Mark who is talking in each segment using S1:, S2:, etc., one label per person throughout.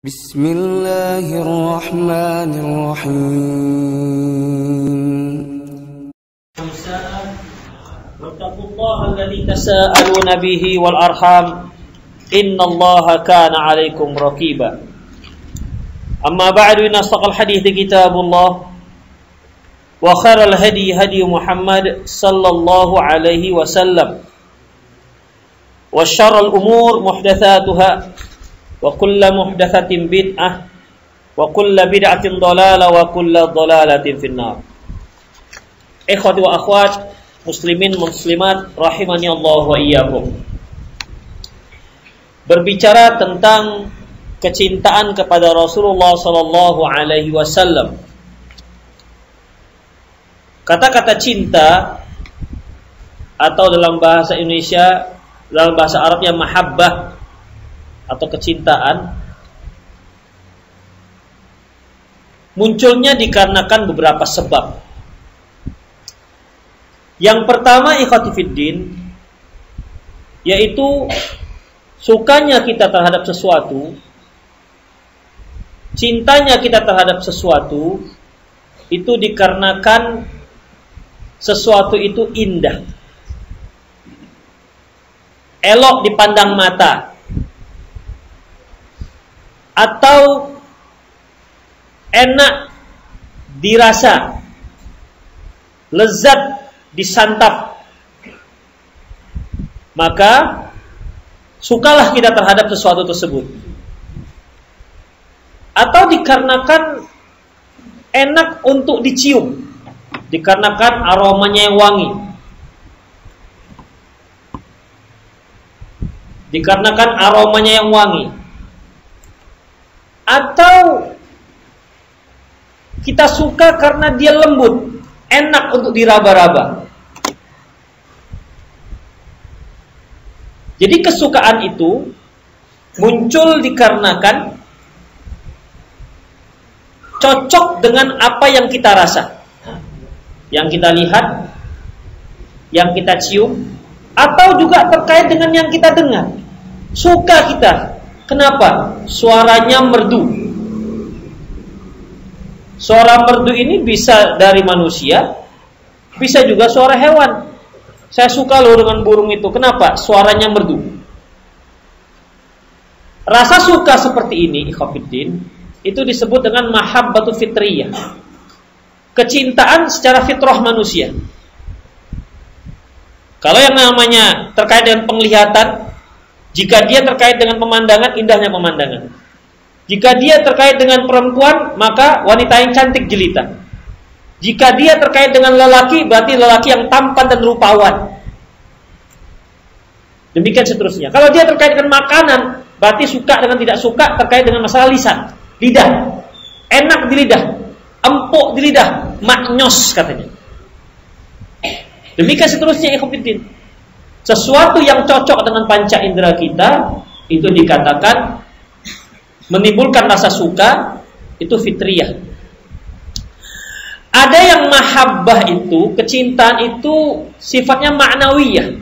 S1: Bismillahirrahmanirrahim.
S2: Wattaqullaha alladzi tasaaluna bihi wal arham innallaha kana 'alaikum raqiba. Amma ba'du, inna asdaqal hadithi kitabullah wa khairal hadi hadi Muhammad sallallahu alaihi wasallam wa syarrul umur muhdatsatuha wa kullu muhdatsatin bid'ah wa kullu bid'atin dhalalah wa kullu dhalalatin finnar. Ikhwati wa akhwat, muslimin muslimat rahimani Allah wa iyyakum. Berbicara tentang kecintaan kepada Rasulullah sallallahu alaihi wasallam. Kata-kata cinta atau dalam bahasa Indonesia, dalam bahasa Arabnya mahabbah atau kecintaan, munculnya dikarenakan beberapa sebab. Yang pertama, ikhwati fiddin, yaitu sukanya kita terhadap sesuatu, cintanya kita terhadap sesuatu, itu dikarenakan sesuatu itu indah, elok dipandang mata, atau enak dirasa, lezat disantap, maka sukalah kita terhadap sesuatu tersebut. Atau dikarenakan enak untuk dicium, dikarenakan aromanya yang wangi, dikarenakan aromanya yang wangi. Atau kita suka karena dia lembut, enak untuk diraba-raba. Jadi kesukaan itu muncul dikarenakan cocok dengan apa yang kita rasa, yang kita lihat, yang kita cium, atau juga terkait dengan yang kita dengar. Suka kita. Kenapa? Suaranya merdu. Suara merdu ini bisa dari manusia, bisa juga suara hewan. Saya suka loh dengan burung itu. Kenapa? Suaranya merdu. Rasa suka seperti ini, ikhwatiddin, itu disebut dengan mahabbatu fitriyah. Kecintaan secara fitrah manusia. Kalau yang namanya terkait dengan penglihatan, jika dia terkait dengan pemandangan, indahnya pemandangan. Jika dia terkait dengan perempuan, maka wanita yang cantik jelita. Jika dia terkait dengan lelaki, berarti lelaki yang tampan dan rupawan. Demikian seterusnya. Kalau dia terkait dengan makanan, berarti suka dengan tidak suka terkait dengan masalah lisan, lidah. Enak di lidah, empuk di lidah, maknyos katanya. Demikian seterusnya, ikhwatiddin. Sesuatu yang cocok dengan panca indera kita, itu dikatakan menimbulkan rasa suka, itu fitriyah. Ada yang mahabbah itu, kecintaan itu sifatnya ma'nawiyah.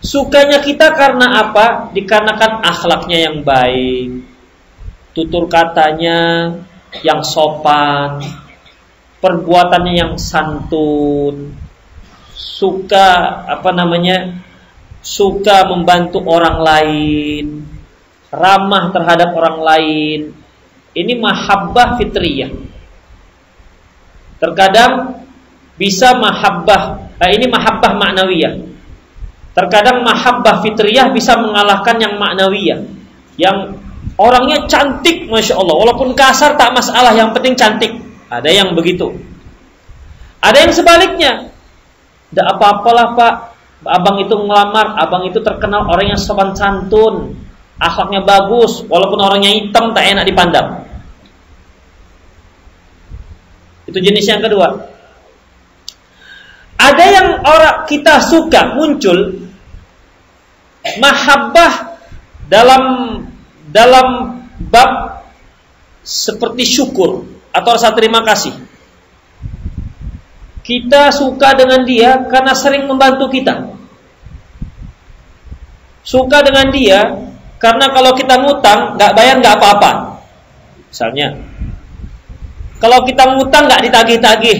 S2: Sukanya kita karena apa? Dikarenakan akhlaknya yang baik, tutur katanya yang sopan, perbuatannya yang santun, suka suka membantu orang lain, ramah terhadap orang lain. Ini mahabbah fitriyah. Terkadang bisa ini mahabbah ma'nawiyah. Terkadang mahabbah fitriyah bisa mengalahkan yang ma'nawiyah, yang orangnya cantik, masya Allah, walaupun kasar tak masalah, yang penting cantik. Ada yang begitu. Ada yang sebaliknya. Tidak apa-apalah Pak, abang itu ngelamar, abang itu terkenal orang yang sopan santun, akhlaknya bagus, walaupun orangnya hitam tak enak dipandang. Itu jenis yang kedua. Ada yang orang kita suka, muncul mahabbah dalam bab seperti syukur atau rasa terima kasih. Kita suka dengan dia karena sering membantu kita. Suka dengan dia Karena kalau kita ngutang, nggak bayar nggak apa-apa. Misalnya, kalau kita ngutang nggak ditagih-tagih.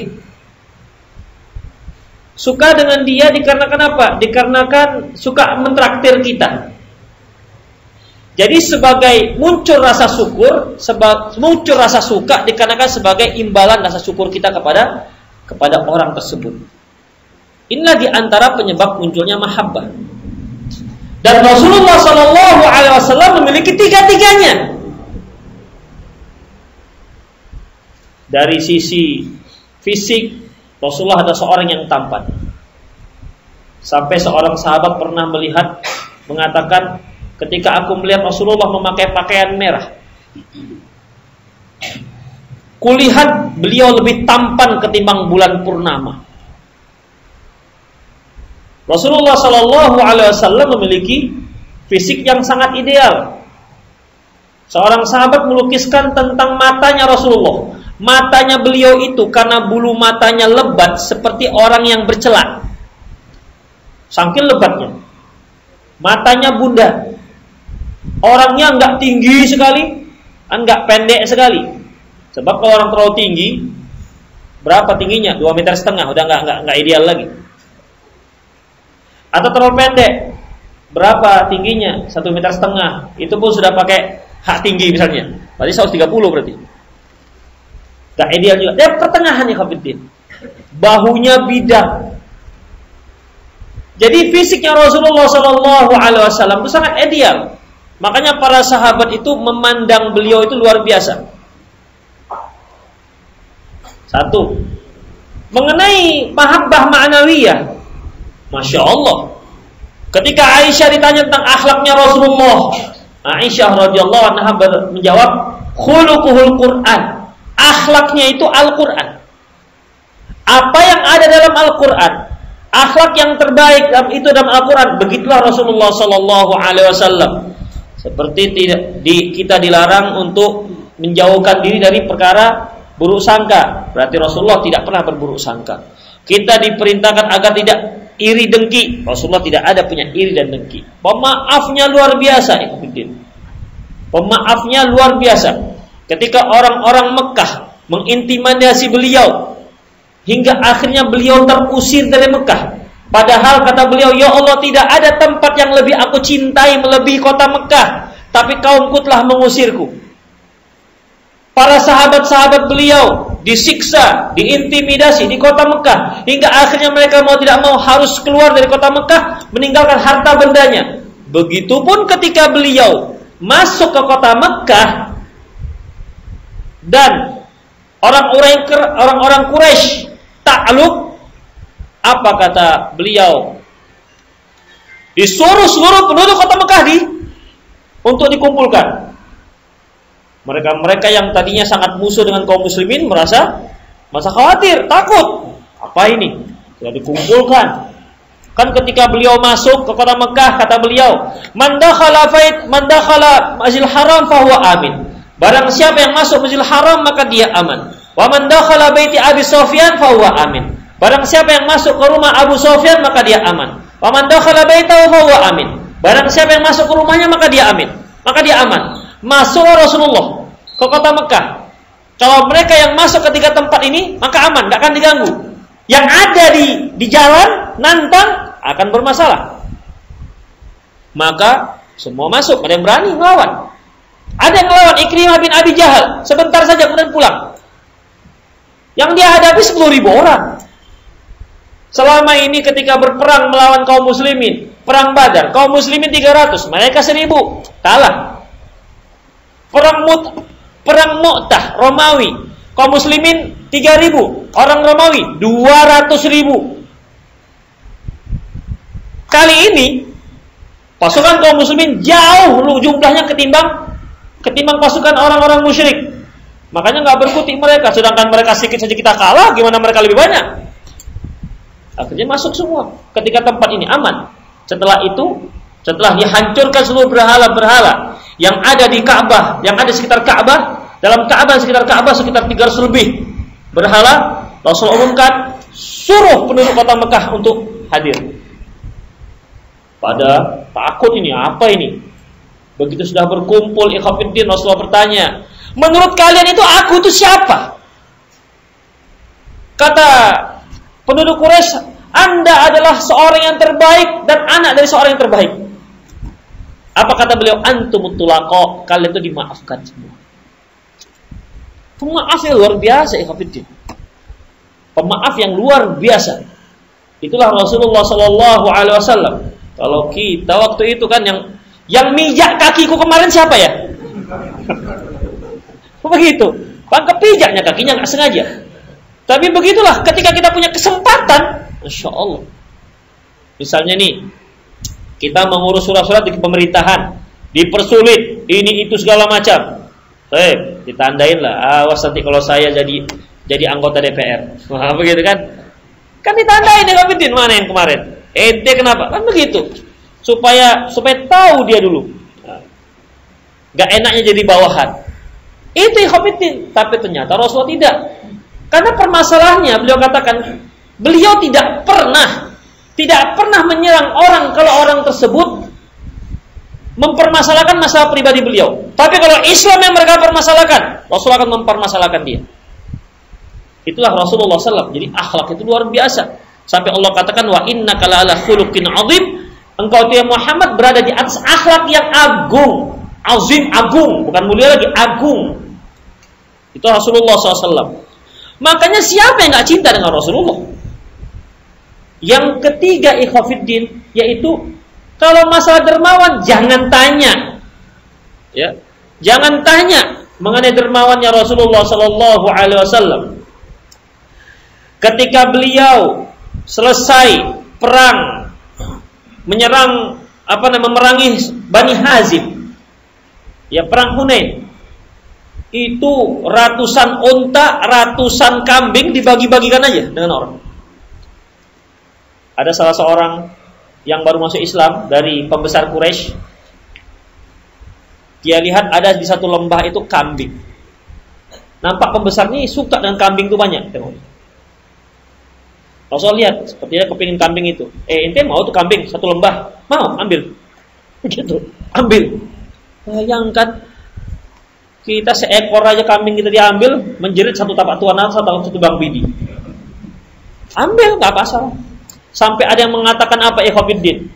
S2: Suka dengan dia dikarenakan apa? Dikarenakan suka mentraktir kita. Jadi sebagai muncul rasa syukur, muncul rasa suka dikarenakan sebagai imbalan rasa syukur kita kepada orang tersebut. Inilah diantara penyebab munculnya mahabbah. Dan Rasulullah SAW memiliki tiga-tiganya. Dari sisi fisik, Rasulullah ada seorang yang tampan. Sampai seorang sahabat pernah mengatakan, ketika aku melihat Rasulullah memakai pakaian merah, kulihat beliau lebih tampan ketimbang bulan purnama. Rasulullah SAW memiliki fisik yang sangat ideal. Seorang sahabat melukiskan tentang matanya Rasulullah. Matanya beliau itu karena bulu matanya lebat seperti orang yang bercelak. Saking lebatnya. Matanya bundar. Orangnya enggak tinggi sekali, enggak pendek sekali. Sebab kalau orang terlalu tinggi, berapa tingginya? 2,5 meter, udah enggak ideal lagi. Atau terlalu pendek, berapa tingginya? 1,5 meter, itu pun sudah pakai hak tinggi misalnya. Berarti 130 berarti. Gak ideal juga. Dia pertengahan ya Khabiddin. Bahunya bidang. Jadi fisiknya Rasulullah SAW itu sangat ideal. Makanya para sahabat itu memandang beliau itu luar biasa. Satu, mengenai mahabbah ma'nawiyah, Masya Allah. Ketika Aisyah ditanya tentang akhlaknya Rasulullah, Aisyah radhiyallahu anha menjawab, khuluquhul Quran. Akhlaknya itu Al-Quran. Apa yang ada dalam Al-Quran, akhlak yang terbaik itu dalam Al-Quran. Begitulah Rasulullah SAW. Seperti kita dilarang untuk menjauhkan diri dari perkara buruk sangka. Berarti Rasulullah tidak pernah berburuk sangka. Kita diperintahkan agar tidak iri dengki. Rasulullah tidak ada punya iri dan dengki. Pemaafnya luar biasa. Pemaafnya luar biasa. Ketika orang-orang Mekah mengintimidasi beliau, hingga akhirnya beliau terusir dari Mekah. Padahal kata beliau, ya Allah, tidak ada tempat yang lebih aku cintai melebihi kota Mekah, tapi kaumku telah mengusirku. Para sahabat-sahabat beliau disiksa, diintimidasi di kota Mekah, hingga akhirnya mereka mau tidak mau harus keluar dari kota Mekah, meninggalkan harta bendanya. Begitupun ketika beliau masuk ke kota Mekah dan orang-orang Quraisy takluk, apa kata beliau? Disuruh seluruh penduduk kota Mekah untuk dikumpulkan. Mereka yang tadinya sangat musuh dengan kaum muslimin merasa khawatir, takut. Apa ini? Sudah dikumpulkan. Kan ketika beliau masuk ke kota Mekah, kata beliau, man dakhala Masjidil Haram fahuwa amin. Barang siapa yang masuk Masjidil Haram maka dia aman. Wa man dakhala baiti Abi Sufyan fahuwa amin. Barang siapa yang masuk ke rumah Abu Sufyan maka dia aman. Wa man dakhala baitahu fahuwa amin. Barang siapa yang masuk ke rumahnya maka dia amin. Maka dia aman. Masuk Rasulullah ke kota Mekah. Kalau mereka yang masuk ke tiga tempat ini maka aman, tidak akan diganggu. Yang ada di jalan nantang akan bermasalah. Maka semua masuk, ada yang berani melawan. Ada yang melawan, Ikrimah bin Abi Jahal, sebentar saja kemudian pulang. Yang dia hadapi 10.000 orang. Selama ini ketika berperang melawan kaum muslimin, perang Badar, kaum muslimin 300, mereka 1.000, kalah. Perang Mu'tah, Romawi, kaum muslimin 3.000, orang Romawi 200.000. Kali ini pasukan kaum muslimin jauh jumlahnya ketimbang pasukan orang-orang musyrik. Makanya nggak berkutik mereka, sedangkan mereka sedikit saja kita kalah, gimana mereka lebih banyak? Akhirnya masuk semua ketika tempat ini aman. Setelah dihancurkan seluruh berhala-berhala yang ada di Ka'bah, yang ada di sekitar Ka'bah, dalam Ka'bah sekitar 300 lebih berhala, Rasul umumkan suruh penduduk kota Mekah untuk hadir. Pada takut ini, apa ini? Begitu sudah berkumpul ikhwatiddin, Rasulullah bertanya, menurut kalian itu aku itu siapa? Kata penduduk Quraisy, Anda adalah seorang yang terbaik dan anak dari seorang yang terbaik. Apa kata beliau? Antumut tulaqa, kalian itu dimaafkan semua. Pemaaf yang luar biasa ikhwatiddin. Pemaaf yang luar biasa. Itulah Rasulullah sallallahu alaihi wasallam. Kalau kita waktu itu kan yang mijak kakiku kemarin siapa ya? Begitu. Pak kepijaknya kakinya enggak sengaja. Tapi begitulah ketika kita punya kesempatan, Masya Allah. Misalnya nih, kita mengurus surat-surat di pemerintahan, dipersulit, ini itu segala macam. Ditandain lah, awas nanti kalau saya jadi anggota DPR. Wah, begitu kan? Kan ditandain ya Kapitin, mana yang kemarin? Ente kenapa? Kan begitu. Supaya tahu dia dulu. Gak enaknya jadi bawahan. Itu yang Kapitin. Tapi ternyata Rasulullah tidak. Karena permasalahannya beliau katakan, beliau tidak pernah menyerang orang kalau orang tersebut mempermasalahkan masalah pribadi beliau. Tapi kalau Islam yang mereka permasalahkan, Rasulullah akan mempermasalahkan dia. Itulah Rasulullah SAW. Jadi akhlak itu luar biasa. Sampai Allah katakan, wa innaka la'ala khuluqin 'azim. Engkau ya Muhammad berada di atas akhlak yang agung. Azim, agung, bukan mulia lagi, agung. Itu Rasulullah SAW. Makanya siapa yang gak cinta dengan Rasulullah? Yang ketiga ikhwafiddin, yaitu kalau masalah dermawan jangan tanya. Ya, jangan tanya mengenai dermawannya Rasulullah sallallahu alaihi wasallam. Ketika beliau selesai perang menyerang memerangi Bani Hazim. Ya, perang Hunain. Itu ratusan unta, ratusan kambing dibagi-bagikan aja dengan orang. Ada salah seorang yang baru masuk Islam dari pembesar Quraisy. Dia lihat ada di satu lembah itu kambing. Nampak pembesar ini suka dengan kambing itu banyak. Rasul lihat, sepertinya kepingin kambing itu. Ente mau tuh kambing satu lembah? Mau, ambil. Begitu, ambil. Bayangkan, kita seekor aja kambing kita diambil, menjerit satu tapak tuan satu bang bidi. Ambil, gak masalah. Sampai ada yang mengatakan apa ikhwatiddin?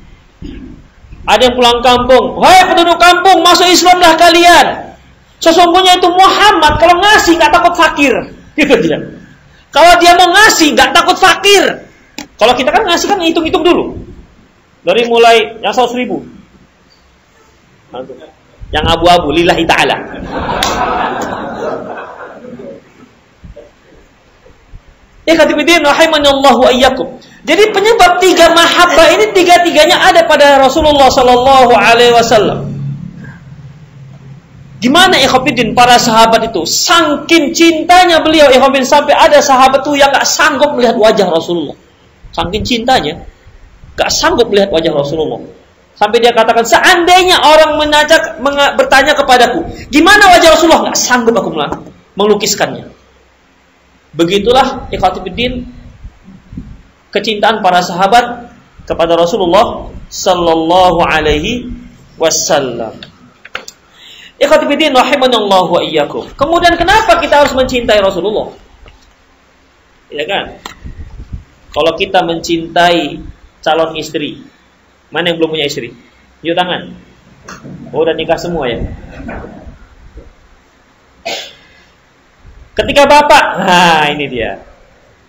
S2: Ada yang pulang kampung, "Hai penduduk kampung, masuk Islamlah kalian. Sesungguhnya itu Muhammad kalau ngasih gak takut fakir." Gitu dia. Kalau dia mau ngasih gak takut fakir. Kalau kita kan ngasih kan hitung-hitung dulu. Dari mulai yang 100.000. Yang abu-abu lillahi ta'ala. Ikhwatiddin rahimanallahu wa iyyakum. Jadi penyebab tiga mahabbah ini tiga-tiganya ada pada Rasulullah sallallahu alaihi wasallam. Gimana ikhwatiddin para sahabat itu saking cintanya beliau ikhwatiddin sampai ada sahabat tuh yang enggak sanggup melihat wajah Rasulullah. Saking cintanya enggak sanggup melihat wajah Rasulullah. Sampai dia katakan, seandainya orang bertanya kepadaku, gimana wajah Rasulullah? Enggak sanggup aku melukiskannya. Begitulah ikhwatiddin kecintaan para sahabat kepada Rasulullah sallallahu alaihi wasallam. Ikhwatiddin rahimanallahu wa iyyakum. Kemudian kenapa kita harus mencintai Rasulullah? Ya kan? Kalau kita mencintai calon istri, mana yang belum punya istri? Yuk tangan. Oh, udah nikah semua ya? Ketika bapak, ini dia.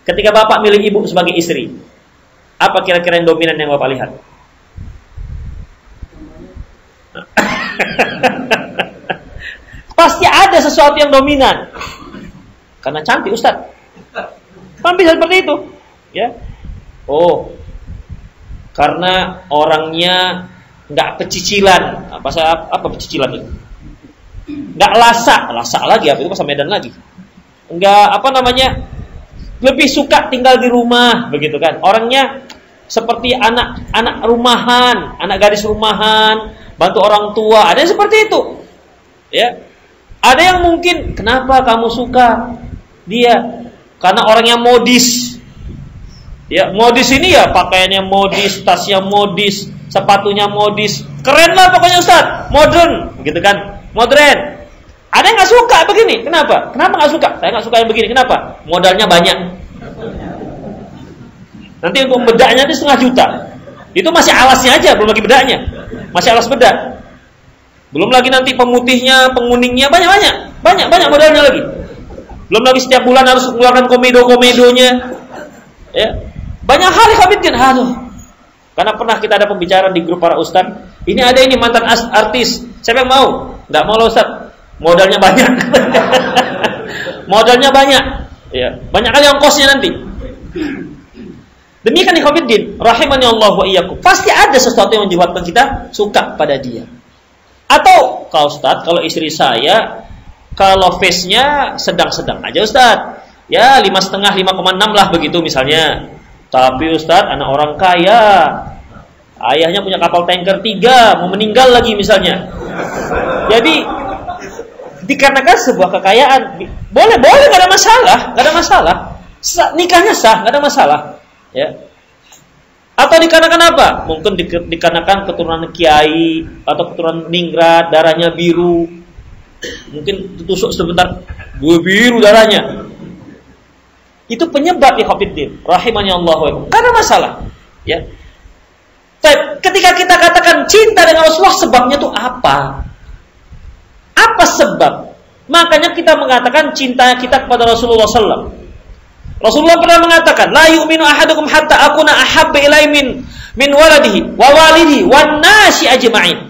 S2: Ketika bapak milih ibu sebagai istri, apa kira-kira yang dominan yang bapak lihat? Pasti ada sesuatu yang dominan. Karena cantik Ustaz. Kan bisa seperti itu, ya. Oh, karena orangnya nggak pecicilan. Apa pecicilan itu? Nggak lasak lagi apa itu pasal Medan lagi. Nggak lebih suka tinggal di rumah, begitu kan? Orangnya seperti anak rumahan, anak gadis rumahan, bantu orang tua. Ada yang seperti itu, ya. Ada yang mungkin, kenapa kamu suka dia? Karena orangnya modis. Ya, modis ini ya pakaiannya modis, tasnya modis, sepatunya modis. Keren lah pokoknya Ustaz, modern, gitu kan? Modern. Ada yang nggak suka begini, kenapa? Kenapa nggak suka? Saya nggak suka yang begini, kenapa? Modalnya banyak. Nanti untuk bedaknya itu 1,5 juta. Itu masih alasnya aja, belum lagi bedaknya. Masih alas bedak. Belum lagi nanti pemutihnya, penguningnya, banyak modalnya lagi. Belum lagi setiap bulan harus mengeluarkan komedonya. Ya. Banyak hal ikhwatiddin. Karena pernah kita ada pembicaraan di grup para ustaz. Ini ada ini mantan artis. Siapa yang mau? Enggak mau lah ustaz. Modalnya banyak. Modalnya banyak. Ya, banyak kali ongkosnya nanti. Demikian ikhwatiddin, rahimani Allah wa iyyakum. Pasti ada sesuatu yang menyebabkan kita suka pada dia. Atau kalau Ustaz, kalau istri saya kalau face-nya sedang-sedang aja Ustaz. Ya 5,5, 5,6 lah begitu misalnya. Tapi Ustaz, anak orang kaya. Ayahnya punya kapal tanker 3, mau meninggal lagi misalnya. Jadi dikarenakan sebuah kekayaan, boleh enggak ada masalah. Nikahnya sah, enggak ada masalah. Ya. Atau dikarenakan apa? Mungkin dikarenakan keturunan kiai atau keturunan ningrat, darahnya biru. Mungkin ditusuk sebentar, biru darahnya. Itu penyebab ikhwatiddin, rahimani Allah wa iyyakum. Karena masalah, ya. Ketika kita katakan cinta dengan Rasulullah, sebabnya itu apa? Apa sebab? Makanya kita mengatakan cinta kita kepada Rasulullah sallallahu. Rasulullah pernah mengatakan, la yu'minu ahadukum hatta akuna ahabba ilaihi min waladihi wa walidihi wan nasi ajma'in.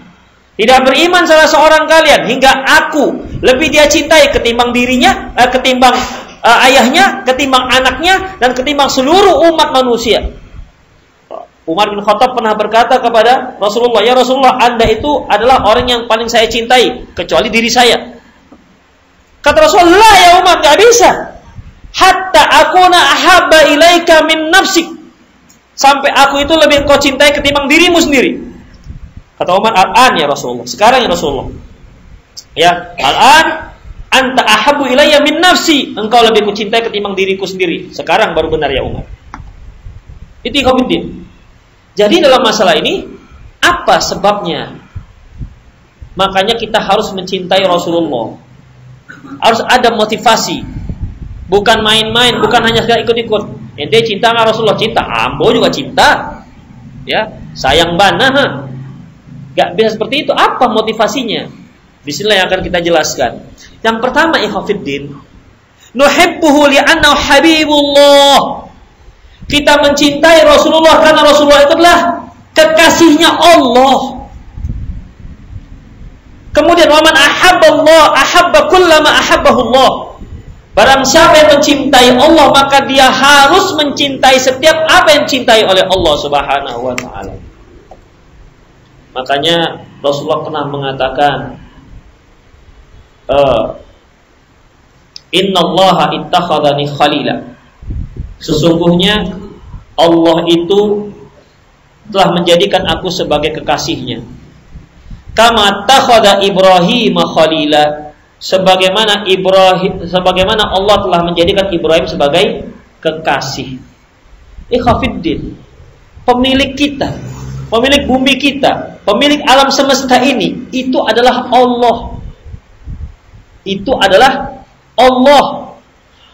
S2: Tidak beriman salah seorang kalian hingga aku lebih dia cintai ketimbang dirinya, ketimbang ayahnya, ketimbang anaknya, dan ketimbang seluruh umat manusia. Umar bin Khattab pernah berkata kepada Rasulullah, ya Rasulullah, Anda itu adalah orang yang paling saya cintai kecuali diri saya. Kata Rasulullah, ya Umar, gak bisa. Hatta akuna ahabba ilaika min nafsik. Sampai aku itu lebih kau cintai ketimbang dirimu sendiri. Kata Umar, al-an ya Rasulullah. Sekarang ya Rasulullah. Ya, al-an anta ahabbu ilayya min nafsi. Engkau lebih ku cintai ketimbang diriku sendiri. Sekarang baru benar ya Umar. Itu ikhwatiddin. Jadi dalam masalah ini apa sebabnya? Makanya kita harus mencintai Rasulullah. Harus ada motivasi. Bukan main-main, bukan hanya sekadar ikut-ikut. Ente cinta sama Rasulullah, cinta. Ambo juga cinta. Ya, sayang banget. Gak bisa seperti itu. Apa motivasinya? Disinilah yang akan kita jelaskan. Yang pertama, ikhwatiddin, nuhibbuhu li'annahu habibullah. Kita mencintai Rasulullah karena Rasulullah itu adalah kekasihnya Allah. Kemudian waman ahabballah ahabba kullama ahabbahullah. Barang siapa yang mencintai Allah, maka dia harus mencintai setiap apa yang dicintai oleh Allah Subhanahu wa taala. Makanya Rasulullah pernah mengatakan, innallaha ittakhadhani khalila. Sesungguhnya Allah itu telah menjadikan aku sebagai kekasihnya. Kama takhadha Ibrahim khalila. Sebagaimana Allah telah menjadikan Ibrahim sebagai kekasih. Ikhwatiddin, pemilik kita, pemilik bumi kita, pemilik alam semesta ini, itu adalah Allah. Itu adalah Allah.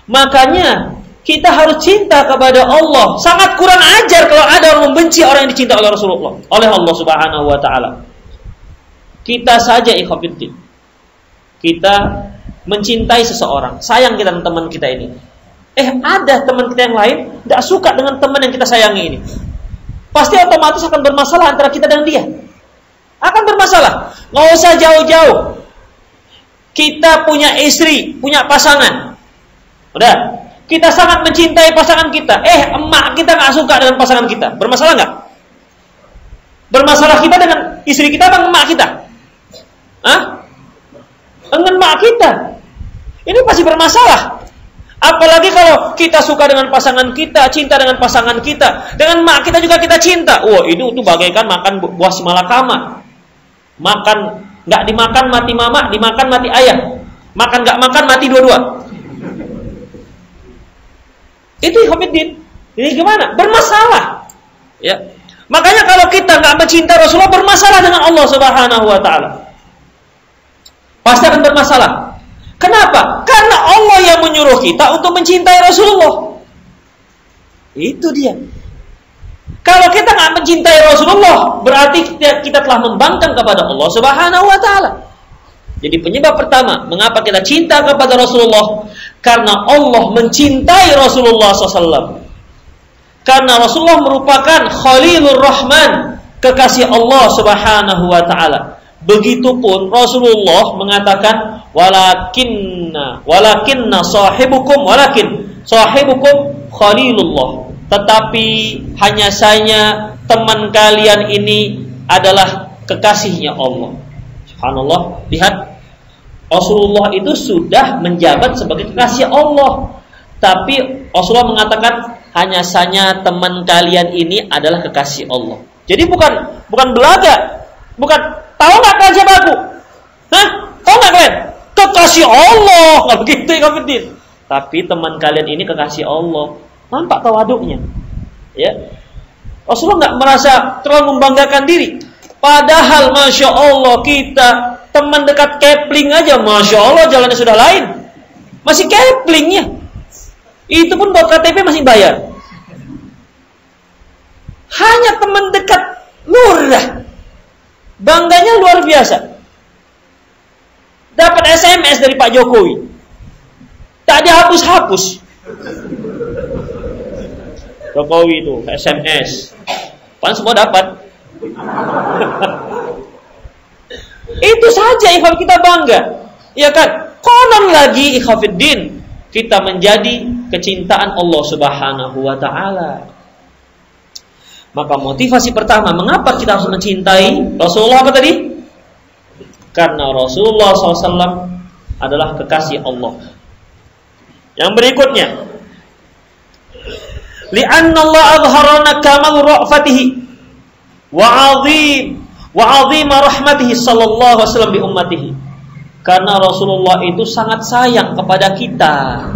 S2: Makanya kita harus cinta kepada Allah. Sangat kurang ajar kalau ada orang membenci orang yang dicinta oleh Rasulullah, oleh Allah Subhanahu wa taala. Kita saja ikhwatiddin, kita mencintai seseorang, sayang kita dengan teman kita ini. Ada teman kita yang lain tidak suka dengan teman yang kita sayangi ini. Pasti otomatis akan bermasalah antara kita dan dia. Akan bermasalah. Nggak usah jauh-jauh. Kita punya istri, punya pasangan. Udah. Kita sangat mencintai pasangan kita. Emak kita nggak suka dengan pasangan kita. Bermasalah nggak? Bermasalah kita dengan istri kita apa emak kita? Dengan emak kita. Ini pasti bermasalah. Apalagi kalau kita suka dengan pasangan kita, cinta dengan pasangan kita, dengan emak kita juga kita cinta. Itu bagaikan makan buah simalakama. Makan nggak dimakan mati mama, dimakan mati ayah. Makan nggak makan mati dua-dua. Itu ikhwatiddin. Ini gimana? Bermasalah. Ya. Makanya kalau kita nggak mencintai Rasulullah, bermasalah dengan Allah Subhanahu wa Ta'ala. Pasti akan bermasalah. Kenapa? Karena Allah yang menyuruh kita untuk mencintai Rasulullah. Itu dia. Kalau kita nggak mencintai Rasulullah, berarti kita telah membangkang kepada Allah Subhanahu wa Ta'ala. Jadi penyebab pertama, mengapa kita cinta kepada Rasulullah? Karena Allah mencintai Rasulullah SAW. Karena Rasulullah merupakan Khalilur Rahman, kekasih Allah Subhanahu wa Ta'ala. Begitupun Rasulullah mengatakan, walakinna sahibukum Khalilullah. Tetapi hanya saja teman kalian ini adalah kekasihnya Allah. Subhanallah, lihat, Rasulullah itu sudah menjabat sebagai kekasih Allah, tapi Rasulullah mengatakan hanya saja teman kalian ini adalah kekasih Allah. Jadi bukan belaga, bukan tahu nggak kekasih aku? Tahu nggak kalian? Kekasih Allah, nggak begitu ya Kafirin. Tapi teman kalian ini kekasih Allah. Nampak tawaduknya, ya. Rasulullah nggak merasa terlalu membanggakan diri. Padahal Masya Allah, kita teman dekat Kepling aja, Masya Allah jalannya sudah lain. Masih Keplingnya. Itu pun buat KTP masih bayar. Hanya teman dekat murah. Bangganya luar biasa. Dapat SMS dari Pak Jokowi. Tak dihapus-hapus. Jokowi itu SMS. Pan semua dapat. Itu saja ikhwan kita bangga. Ya kan? Konon lagi ikhwafiddin, kita menjadi kecintaan Allah Subhanahu wa Ta'ala. Maka motivasi pertama, mengapa kita harus mencintai Rasulullah apa tadi? Karena Rasulullah SAW adalah kekasih Allah. Yang berikutnya, li'anna Allah azharana kamal ra'fatihi wa 'azima rahmatihi sallallahu alaihi wasallam bi ummatihi. Karena Rasulullah itu sangat sayang kepada kita.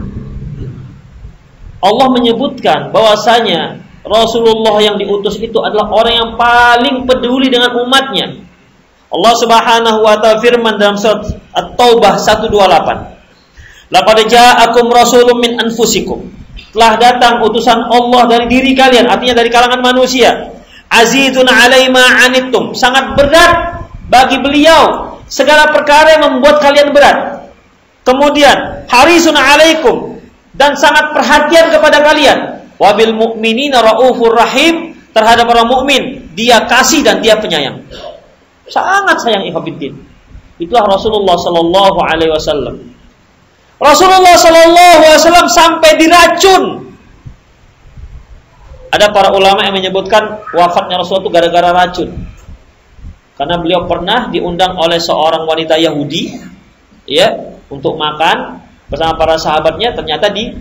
S2: Allah menyebutkan bahwasanya Rasulullah yang diutus itu adalah orang yang paling peduli dengan umatnya. Allah Subhanahu wa Ta'ala firman dalam surat At-Taubah 128. Laqad ja'akum rasulun min anfusikum. Telah datang utusan Allah dari diri kalian, artinya dari kalangan manusia. Azizun 'alai ma 'anittum. Sangat berat bagi beliau segala perkara yang membuat kalian berat. Kemudian harisun 'alaikum, dan sangat perhatian kepada kalian. Wabil mu'minina raufur rahim, terhadap orang mukmin dia kasih dan dia penyayang. Sangat sayang ikhwatiddin. Itulah Rasulullah sallallahu alaihi wasallam. Rasulullah sallallahu alaihi wasallam sampai diracun. Ada para ulama yang menyebutkan wafatnya Rasulullah itu gara-gara racun. Karena beliau pernah diundang oleh seorang wanita Yahudi, ya, untuk makan bersama para sahabatnya. Ternyata di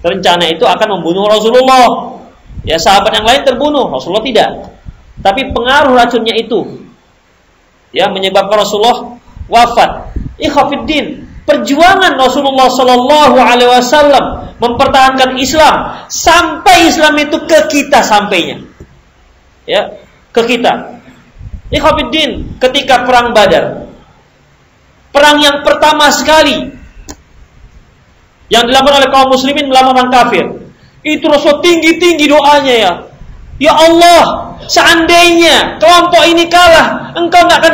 S2: rencana itu akan membunuh Rasulullah. Ya, sahabat yang lain terbunuh, Rasulullah tidak. Tapi pengaruh racunnya itu, ya, menyebabkan Rasulullah wafat. Ikhwafiddin, perjuangan Rasulullah Sallallahu Alaihi Wasallam mempertahankan Islam sampai Islam itu ke kita sampainya, ya, ke kita. Ikhwafiddin, ketika perang Badar, perang yang pertama sekali yang dilakukan oleh kaum muslimin melawan orang kafir, itu Rasul tinggi-tinggi doanya, ya Allah, seandainya kelompok ini kalah, engkau nggak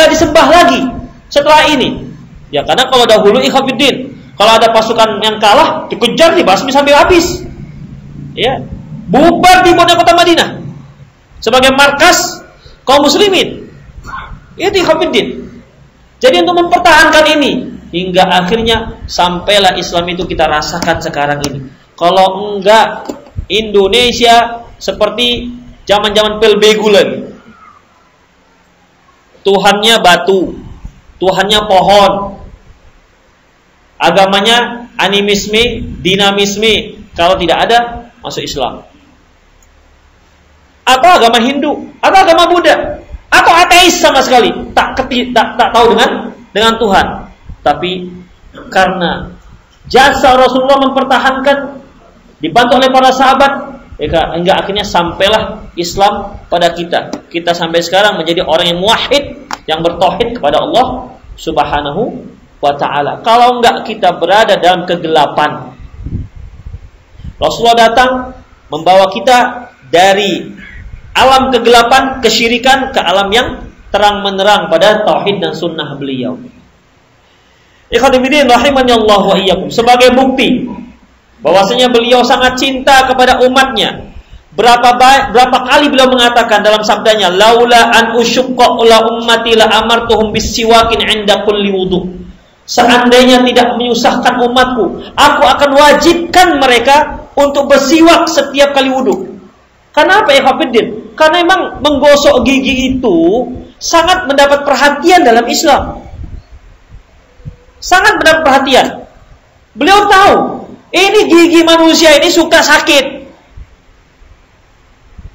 S2: disembah lagi setelah ini. Ya, karena kalau dahulu ikhwafiddin, kalau ada pasukan yang kalah, dikejar, dibasmi sampai habis. Ya, bubar di kota Madinah sebagai markas kaum muslimin. Itu ikhwafiddin. Jadi untuk mempertahankan ini hingga akhirnya sampailah Islam itu kita rasakan sekarang ini. Kalau enggak, Indonesia seperti zaman-zaman pelbegulan. Tuhannya batu, Tuhannya pohon. Agamanya animisme, dinamisme. Kalau tidak ada, masuk Islam. Atau agama Hindu, atau agama Buddha, atau ateis sama sekali, tak tahu dengan Tuhan. Tapi karena jasa Rasulullah mempertahankan, dibantu oleh para sahabat, hingga akhirnya sampailah Islam pada kita. Kita sampai sekarang menjadi orang yang muwahhid, yang bertauhid kepada Allah Subhanahu wa ta'ala. Kalau enggak kita berada dalam kegelapan. Rasulullah datang membawa kita dari alam kegelapan, kesyirikan ke alam yang terang menerang pada tauhid dan sunnah beliau. Ikhwanifiddin rahimani Allah wa iyyakum. Sebagai bukti bahwasanya beliau sangat cinta kepada umatnya. Berapa kali beliau mengatakan dalam sabdanya, laula an usyqa ula ummati la amartuhum bisiwakin 'inda kulli wudu. Seandainya tidak menyusahkan umatku, aku akan wajibkan mereka untuk bersiwak setiap kali wudu. Kenapa ya Hafiddin? Karena memang menggosok gigi itu sangat mendapat perhatian dalam Islam. Sangat mendapat perhatian. Beliau tahu, ini gigi manusia ini suka sakit.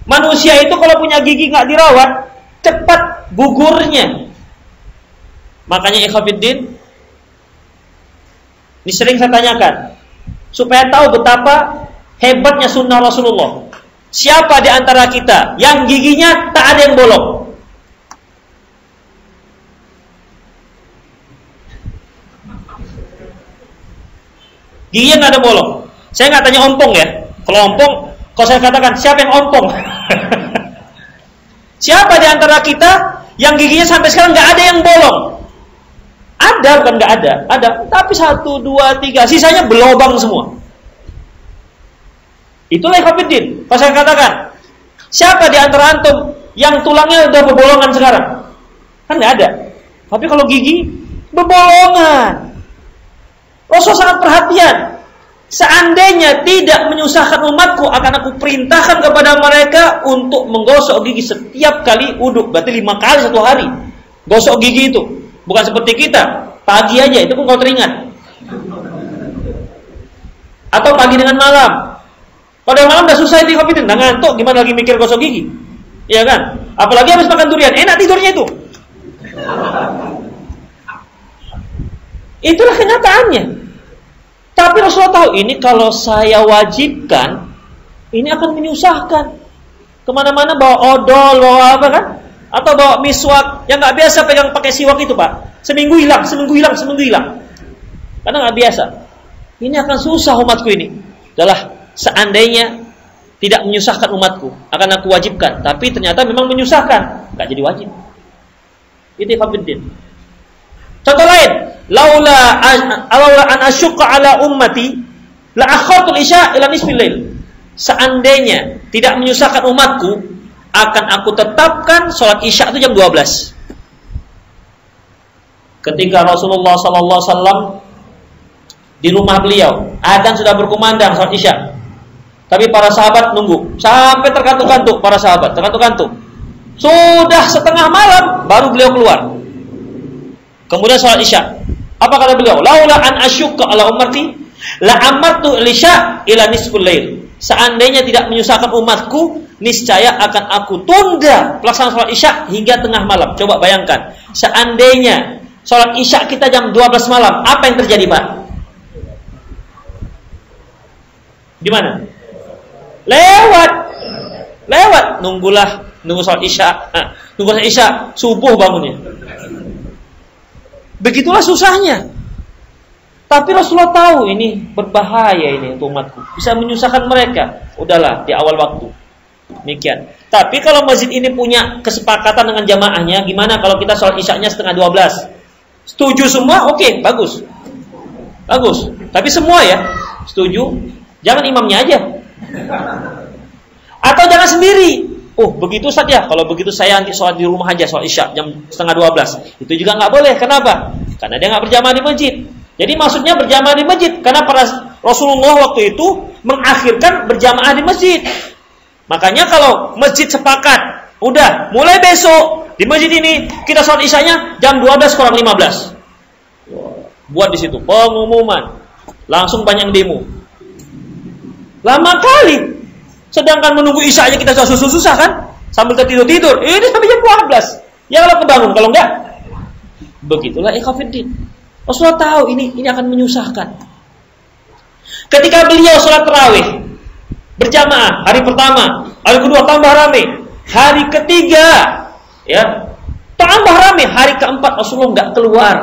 S2: Manusia itu kalau punya gigi nggak dirawat, cepat gugurnya. Makanya Ikhwafiddin, ini sering saya tanyakan, supaya tahu betapa hebatnya sunnah Rasulullah. Siapa di antara kita yang giginya tak ada yang bolong? Giginya nggak ada bolong. Saya nggak tanya ompong ya. Kalau ompong, kalau saya katakan siapa yang ompong? Siapa di antara kita yang giginya sampai sekarang nggak ada yang bolong? Ada, bukan nggak ada. Ada, tapi 1, 2, 3, sisanya berlobang semua. Itulah Ikhwafiddin. Kalau saya katakan, siapa di antara antum yang tulangnya udah berbolongan sekarang? Kan nggak ada. Tapi kalau gigi berbolongan. Rasul sangat perhatian. Seandainya tidak menyusahkan umatku, akan aku perintahkan kepada mereka untuk menggosok gigi setiap kali wudu. Berarti 5 kali satu hari gosok gigi itu. Bukan seperti kita, pagi aja, itu pun kalau teringat. Atau pagi dengan malam. Pada malam udah susah itu Hafiddin, udah ngantuk, gimana lagi mikir gosok gigi? Iya kan? Apalagi habis makan durian, enak tidurnya itu. Itulah kenyataannya. Tapi Rasulullah tahu, ini kalau saya wajibkan, ini akan menyusahkan. Kemana-mana bawa odol, bawa apa kan? Atau bawa miswak, yang nggak biasa pegang pakai siwak itu Pak. Seminggu hilang. Karena nggak biasa. Ini akan susah umatku ini. Adalah seandainya tidak menyusahkan umatku, akan aku wajibkan. Tapi ternyata memang menyusahkan, nggak jadi wajib. Itu Hafiddin. Contoh lain, laula an asyqa ala ummati la akhartul isya ila nisfil lail. Seandainya tidak menyusahkan umatku, akan aku tetapkan sholat isya itu jam 12. Ketika Rasulullah sallallahu alaihi wasallam di rumah beliau, adzan sudah berkumandang sholat isya. Tapi para sahabat nunggu sampai terkantuk-kantuk, para sahabat terkantuk-kantuk. Sudah setengah malam baru beliau keluar. Kemudian sholat isya. Apa kata beliau? Laula an asyqa ala ummati la amartu isya ila nisful lail. Seandainya tidak menyusahkan umatku, niscaya akan aku tunda pelaksanaan sholat isya hingga tengah malam. Coba bayangkan, seandainya sholat isya kita jam 12 malam, apa yang terjadi Pak? Di mana? Lewat. Nunggu sholat isya. Nunggu sholat isya, subuh bangunnya. Begitulah susahnya. Tapi Rasulullah tahu ini berbahaya ini untuk umatku, bisa menyusahkan mereka. Udahlah di awal waktu. Demikian. Tapi kalau masjid ini punya kesepakatan dengan jamaahnya, gimana kalau kita sholat isyanya setengah 12? Setuju semua? Oke, bagus. Tapi semua ya setuju. Jangan imamnya aja. Atau jangan sendiri. Oh begitu Ustaz ya, kalau begitu saya nanti sholat di rumah aja, sholat isya jam setengah 12. Itu juga nggak boleh. Kenapa? Karena dia nggak berjamaah di masjid. Jadi maksudnya berjamaah di masjid, karena para Rasulullah waktu itu mengakhirkan berjamaah di masjid. Makanya kalau masjid sepakat, udah mulai besok di masjid ini kita sholat isyanya jam 12 kurang 15. Buat di situ pengumuman, langsung banyak demo. Lama kali. Sedangkan menunggu isya aja kita susah kan? Sambil tertidur-tidur. Ini sampai jam 12. Ya kalau kebangun, kalau enggak. Begitulah Ikhwafiddin. Rasulullah tahu ini akan menyusahkan. Ketika beliau sholat tarawih berjamaah hari pertama, Hari kedua tambah rame. Hari ketiga, ya, tambah rame. Hari keempat Rasulullah nggak keluar.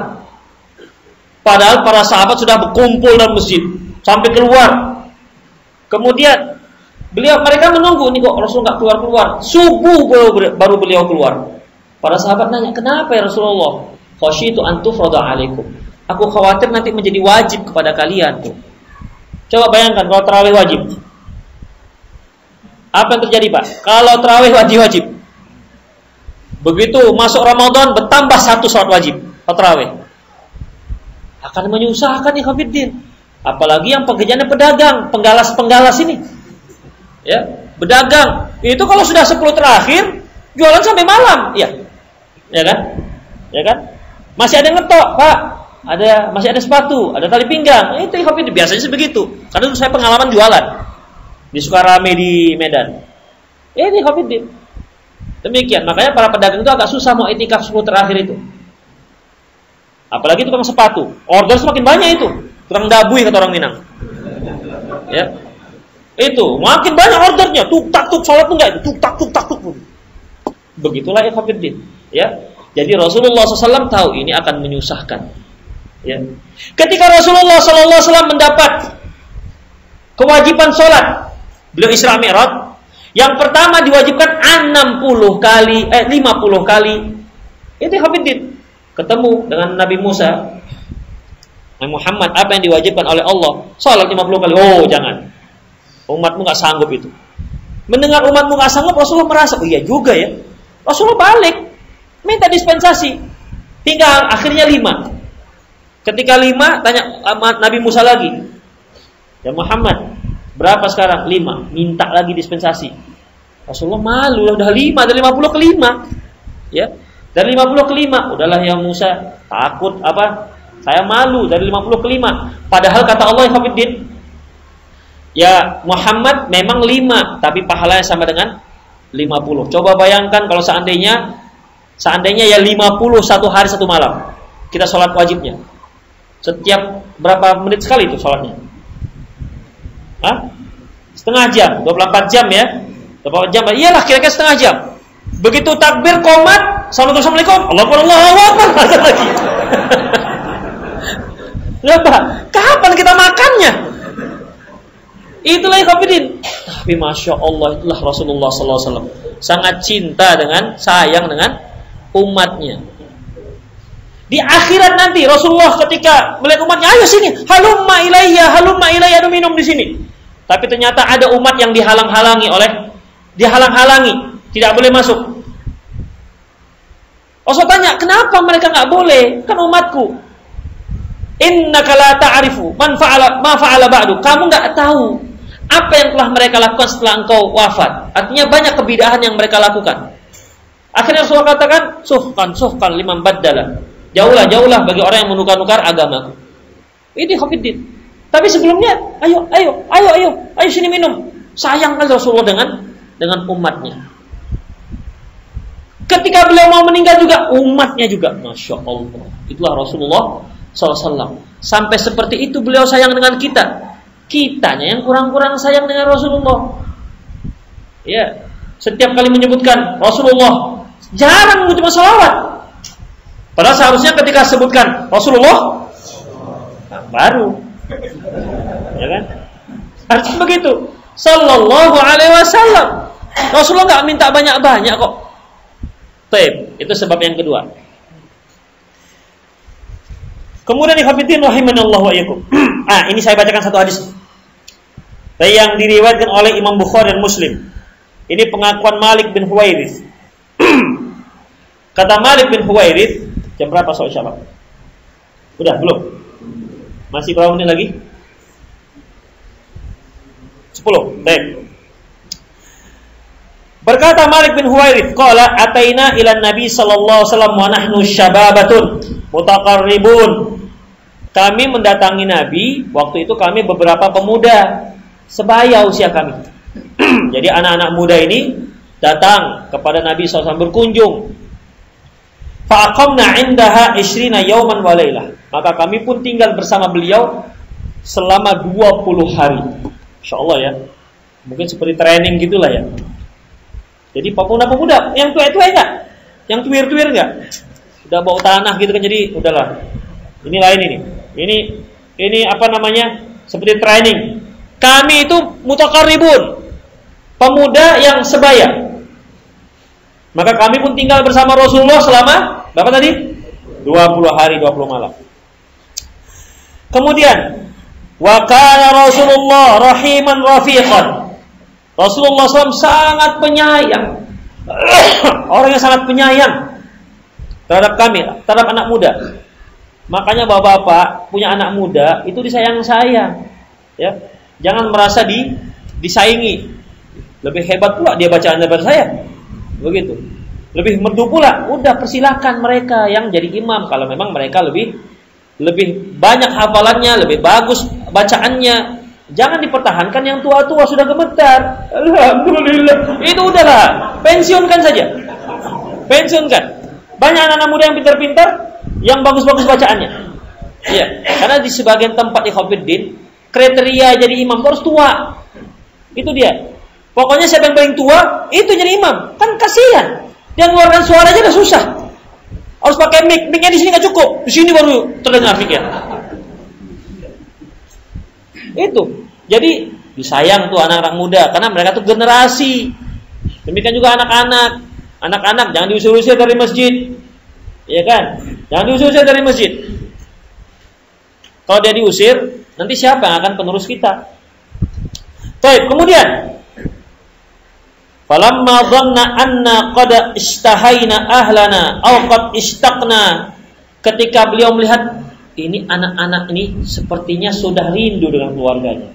S2: Padahal para sahabat sudah berkumpul dalam masjid sampai keluar. Kemudian mereka menunggu, ini kok Rasul nggak keluar. Subuh baru beliau keluar. Para sahabat nanya, kenapa ya Rasulullah? Khasyitu an tufrada alaikum. Aku khawatir nanti menjadi wajib kepada kalian tuh. Coba bayangkan kalau tarawih wajib. Apa yang terjadi, Pak? Kalau tarawih wajib. Begitu masuk Ramadan bertambah 1 salat wajib tarawih. Akan menyusahkan ikhwatiddin. Apalagi yang pekerjaannya pedagang, penggalas ini. Ya, pedagang. Itu kalau sudah 10 terakhir, jualan sampai malam, ya. Ya kan? Ya kan? Masih ada yang ngetok, Pak. Masih ada sepatu, ada tali pinggang. Itu ikhwatiddin biasanya sebegitu. Karena saya pengalaman jualan di Sukarame di Medan. Ini ikhwatiddin. Demikian, makanya para pedagang itu agak susah mau itikaf 10 terakhir itu. Apalagi tukang sepatu, order semakin banyak itu. Tukang dabui kata orang Minang. Ya. Itu, makin banyak ordernya. Tuk tak salat pun enggak itu. Tuk tak. Begitulah ikhwatiddin, ya. Jadi Rasulullah SAW tahu ini akan menyusahkan. Ya. Ketika Rasulullah SAW mendapat kewajiban sholat, beliau Isra Mi'raj, yang pertama diwajibkan 50 kali. Itu ikhwatiddin. Ketemu dengan Nabi Musa, Nabi Muhammad, apa yang diwajibkan oleh Allah? Salat 50 kali. Oh, jangan. Umatmu gak sanggup itu. Mendengar umatmu gak sanggup, Rasulullah merasa, oh iya juga ya. Rasulullah balik, minta dispensasi. Tinggal akhirnya 5. Ketika 5, tanya Nabi Musa lagi. Ya Muhammad, berapa sekarang? 5. Minta lagi dispensasi. Rasulullah malu, udah 5, dari 50 ke 5. Ya. Dari 50 ke 5, udahlah ya Musa, takut apa? Saya malu dari 50 ke 5. Padahal kata Allah ikhwatiddin, ya Muhammad memang 5, tapi pahalanya sama dengan 50. Coba bayangkan kalau seandainya ya 50 1 hari 1 malam. Kita sholat wajibnya. Setiap berapa menit sekali itu sholatnya? Setengah jam, 24 jam ya. 24 jam, iyalah kira-kira setengah jam. Begitu takbir qomat, assalamualaikum, Allahu Akbar, lagi. Kenapa? Kapan kita makannya? Itulah ikhwatiddin. Tapi masya Allah, itulah Rasulullah SAW sangat cinta sayang dengan umatnya. Di akhirat nanti Rasulullah ketika melihat umatnya, ayo sini, halumma ilayya, ada minum di sini. Tapi ternyata ada umat yang dihalang-halangi, tidak boleh masuk. Rasul tanya, kenapa mereka nggak boleh? Kan umatku. Innaka la ta'rifu ma fa'ala ba'du. Kamu nggak tahu apa yang telah mereka lakukan setelah engkau wafat. Artinya banyak kebidahan yang mereka lakukan. Akhirnya Rasulullah katakan, suhkan liman baddala. Jauhlah bagi orang yang menukar-nukar agamaku. Ini ikhwatiddin. Tapi sebelumnya, ayo sini minum. Sayang kali Rasulullah dengan umatnya. Ketika beliau mau meninggal juga, umatnya juga. Masya Allah. Itulah Rasulullah SAW. Sampai seperti itu beliau sayang dengan kita. Kitanya yang kurang-kurang sayang dengan Rasulullah. Ya, setiap kali menyebutkan Rasulullah, jarang mengucapkan salawat. Padahal seharusnya ketika sebutkan Rasulullah, baru. Ya kan? Harusnya begitu. Sallallahu alaihi wasallam. Rasulullah enggak minta banyak-banyak kok. Baik, itu sebab yang kedua. Kemudian ikhwatiddin rahimanallahu wa iyyakum. Ini saya bacakan satu hadis yang diriwayatkan oleh Imam Bukhari dan Muslim. Ini pengakuan Malik bin Huwairits. Kata Malik bin Huwairits, jam berapa soal Syabat? Udah belum? Masih berapa menit lagi? 10. Baik. Berkata Malik bin Huwairits, qala ataina ila Nabi sallallahu alaihi wasallam wa nahnu syababatun mutaqarribun. Kami mendatangi Nabi, waktu itu kami beberapa pemuda sebaya usia kami. Jadi anak-anak muda ini datang kepada Nabi SAW berkunjung. Fa'aqamna 'indaha 20 yawman wa lailah. Maka kami pun tinggal bersama beliau selama 20 hari. Insyaallah ya. Mungkin seperti training gitulah ya. Jadi pemuda-pemuda yang tua-tua enggak, yang tuir-tuir enggak, udah bau tanah gitu kan, jadi udahlah. Ini lain ini apa namanya, seperti training. Kami itu mutakarribun, pemuda yang sebaya. Maka kami pun tinggal bersama Rasulullah selama berapa tadi? 20 hari 20 malam. Kemudian wa kana Rasulullah rahiman rafiqan. Rasulullah SAW sangat penyayang. Orang yang sangat penyayang terhadap kami, terhadap anak muda. Makanya bapak-bapak punya anak muda itu disayang-sayang, ya. Jangan merasa disaingi. Lebih hebat pula dia bacaan daripada saya. Begitu. Lebih merdu pula. Udah persilakan mereka yang jadi imam kalau memang mereka lebih banyak hafalannya, lebih bagus bacaannya. Jangan dipertahankan yang tua-tua sudah gemetar. Alhamdulillah. Itu udahlah, pensiunkan saja. Pensiunkan. Banyak anak-anak muda yang pintar-pintar, yang bagus-bagus bacaannya. Iya, karena di sebagian tempat di Khofiddin, kriteria jadi imam harus tua. Itu dia. Pokoknya siapa yang paling tua, itu jadi imam. Kan kasihan. Dia mengeluarkan suara aja udah susah. Harus pakai mic. Mic-nya di sini nggak cukup. Di sini baru terdengar mic-nya. Itu. Jadi disayang tuh anak-anak muda karena mereka tuh generasi. Demikian juga anak-anak. Anak-anak jangan diusir-usir dari masjid. Ya kan? Jangan diusir-usir dari masjid. Kalau dia diusir, nanti siapa yang akan penerus kita? Baik, kemudian falamma dhanna anna qad istahaina ahlana aw qad istaqna, ketika beliau melihat ini anak-anak ini sepertinya sudah rindu dengan keluarganya.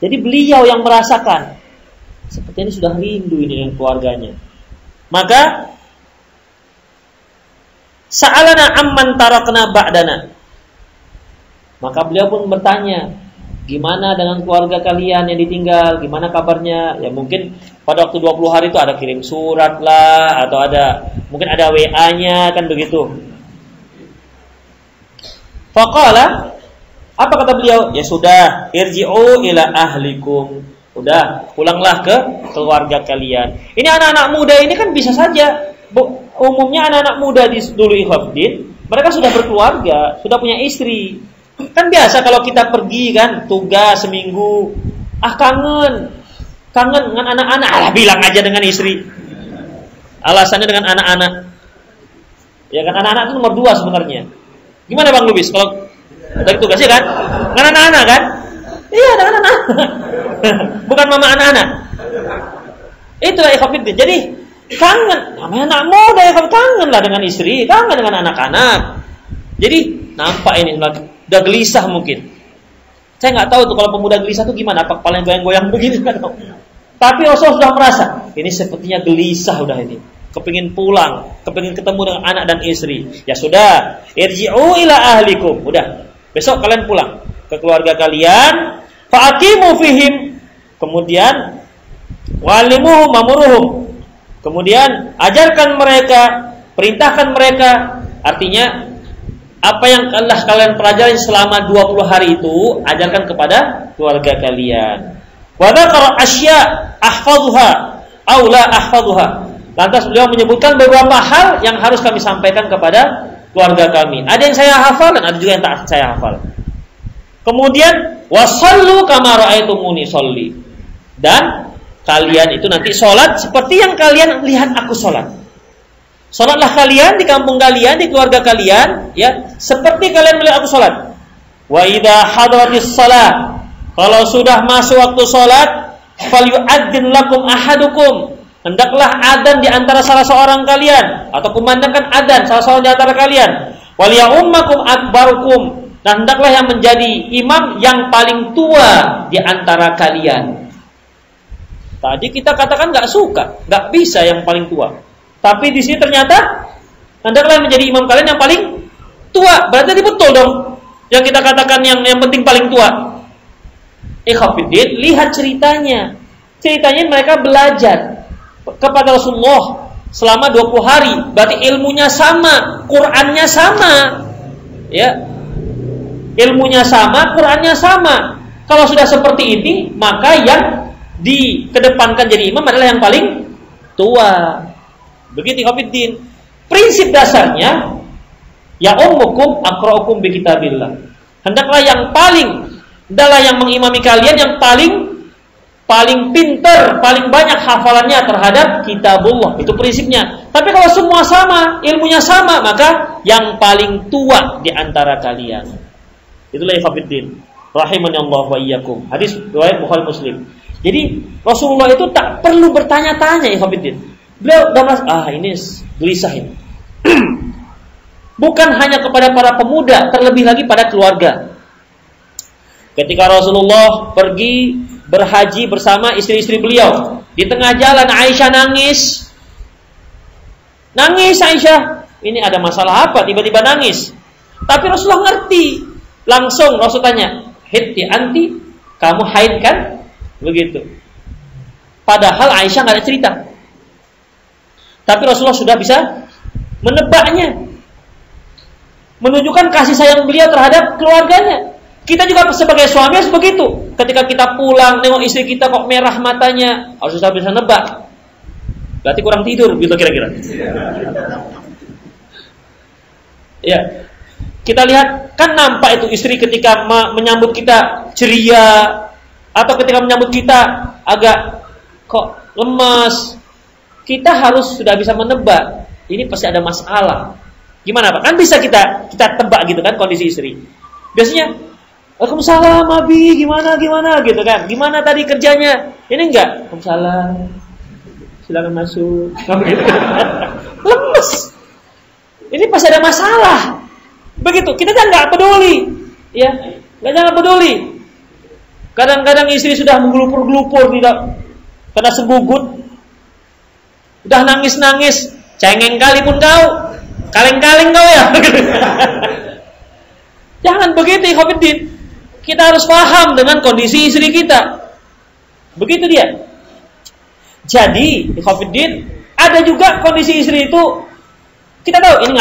S2: Jadi beliau yang merasakan sepertinya sudah rindu ini dengan keluarganya. Maka sa'alana amman tarakna ba'dana. Maka beliau pun bertanya, gimana dengan keluarga kalian yang ditinggal? Gimana kabarnya? Ya mungkin pada waktu 20 hari itu ada kirim surat lah, atau mungkin ada WA-nya kan begitu. Faqala, apa kata beliau? Ya sudah, irji'u ila ahlikum. Udah, pulanglah ke keluarga kalian. Ini anak-anak muda ini kan bisa saja. Umumnya anak-anak muda dulu Khofiddin, mereka sudah berkeluarga, sudah punya istri. Kan biasa kalau kita pergi kan, tugas seminggu, kangen dengan anak-anak, bilang aja dengan istri. Alasannya dengan anak-anak. Ya kan, anak-anak itu nomor 2 sebenarnya. Gimana Bang Lubis kalau dari tugasnya kan? Dengan anak-anak kan? Iya, dengan anak-anak. Bukan mama anak-anak. Itulah Khofiddin. Jadi kangen, namanya anak muda ya, kangen lah dengan istri, kangen dengan anak-anak. Jadi nampak ini udah gelisah mungkin. Saya nggak tahu tuh kalau pemuda gelisah tuh gimana, apa kepalanya goyang-goyang begini nggak tahu. Tapi Rasul sudah merasa ini sepertinya gelisah udah ini, kepingin pulang, kepingin ketemu dengan anak dan istri. Ya sudah, irji'u ila ahlikum. Udah, besok kalian pulang ke keluarga kalian. Fa'aqimu fihim. Kemudian walimuhum mamuruhum. Kemudian ajarkan mereka, perintahkan mereka. Artinya apa yang telah kalian pelajari selama 20 hari itu, ajarkan kepada keluarga kalian. Wa dzakara asya ahfadhuha aw la ahfadhuha. Lantas beliau menyebutkan beberapa hal yang harus kami sampaikan kepada keluarga kami. Ada yang saya hafal dan ada juga yang tak saya hafal. Kemudian wasallu kama ra'aitumuni sholli. Dan kalian itu nanti sholat seperti yang kalian lihat aku sholat. Sholatlah kalian di kampung kalian, di keluarga kalian, ya, seperti kalian melihat aku sholat. Wa idza hadratis shalah, kalau sudah masuk waktu sholat, falyu'adzin lakum ahadukum, hendaklah adzan di antara salah seorang kalian, atau kumandangkan adzan salah seorang di antara kalian. Wal ya'ummakum akbarukum, dan hendaklah yang menjadi imam yang paling tua di antara kalian. Tadi kita katakan nggak suka, nggak bisa yang paling tua. Tapi di sini ternyata hendaklah menjadi imam kalian yang paling tua. Berarti betul dong yang kita katakan yang penting paling tua. Khofiddin, lihat ceritanya. Ceritanya mereka belajar kepada Rasulullah selama 20 hari. Berarti ilmunya sama, Qur'annya sama. Ya. Ilmunya sama, Qur'annya sama. Kalau sudah seperti ini, maka yang dikedepankan jadi imam adalah yang paling tua. Begitu ikhwatiddin. Prinsip dasarnya ya ummukum aqra'ukum bi kitabillah. Hendaklah yang mengimami kalian yang paling pintar, paling banyak hafalannya terhadap kitabullah. Itu prinsipnya. Tapi kalau semua sama, ilmunya sama, maka yang paling tua di antara kalian. Itulah ikhwatiddin. Rahimani Allah wa iyyakum. Hadis riwayat Bukhari Muslim. Jadi Rasulullah itu tak perlu bertanya-tanya ikhwatiddin. Beliau udah ini gelisah ini. Bukan hanya kepada para pemuda, terlebih lagi pada keluarga. Ketika Rasulullah pergi berhaji bersama istri-istri beliau, di tengah jalan Aisyah nangis. Nangis Aisyah. Ini ada masalah apa? Tiba-tiba nangis. Tapi Rasulullah ngerti. Langsung Rasul tanya, "Hidti anti, kamu haid kan?" Begitu. Padahal Aisyah nggak ada cerita. Tapi Rasulullah sudah bisa menebaknya, menunjukkan kasih sayang beliau terhadap keluarganya. Kita juga sebagai suami harus begitu. Ketika kita pulang nengok istri kita kok merah matanya, harus sudah bisa nebak. Berarti kurang tidur, gitu kira-kira. Ya. Kita lihat, kan nampak itu istri ketika menyambut kita ceria, atau ketika menyambut kita agak kok lemas. Kita harus sudah bisa menebak, ini pasti ada masalah. Gimana Pak? Kan bisa kita tebak gitu kan kondisi istri. Biasanya, "Waalaikumsalam Abi, gimana gitu kan. Gimana tadi kerjanya?" Ini enggak. "Waalaikumsalam. Silakan masuk." Lemes. Ini pasti ada masalah. Begitu, kita kan nggak peduli, ya, jangan peduli. Kadang-kadang istri sudah menggelupur-gelupur, tidak kena sebugut, udah nangis-nangis, cengeng kali pun kau, kaleng-kaleng kau ya. Jangan begitu, ikhwatiddin. Kita harus paham dengan kondisi istri kita. Begitu dia. Jadi, ikhwatiddin, ada juga kondisi istri itu kita tahu ini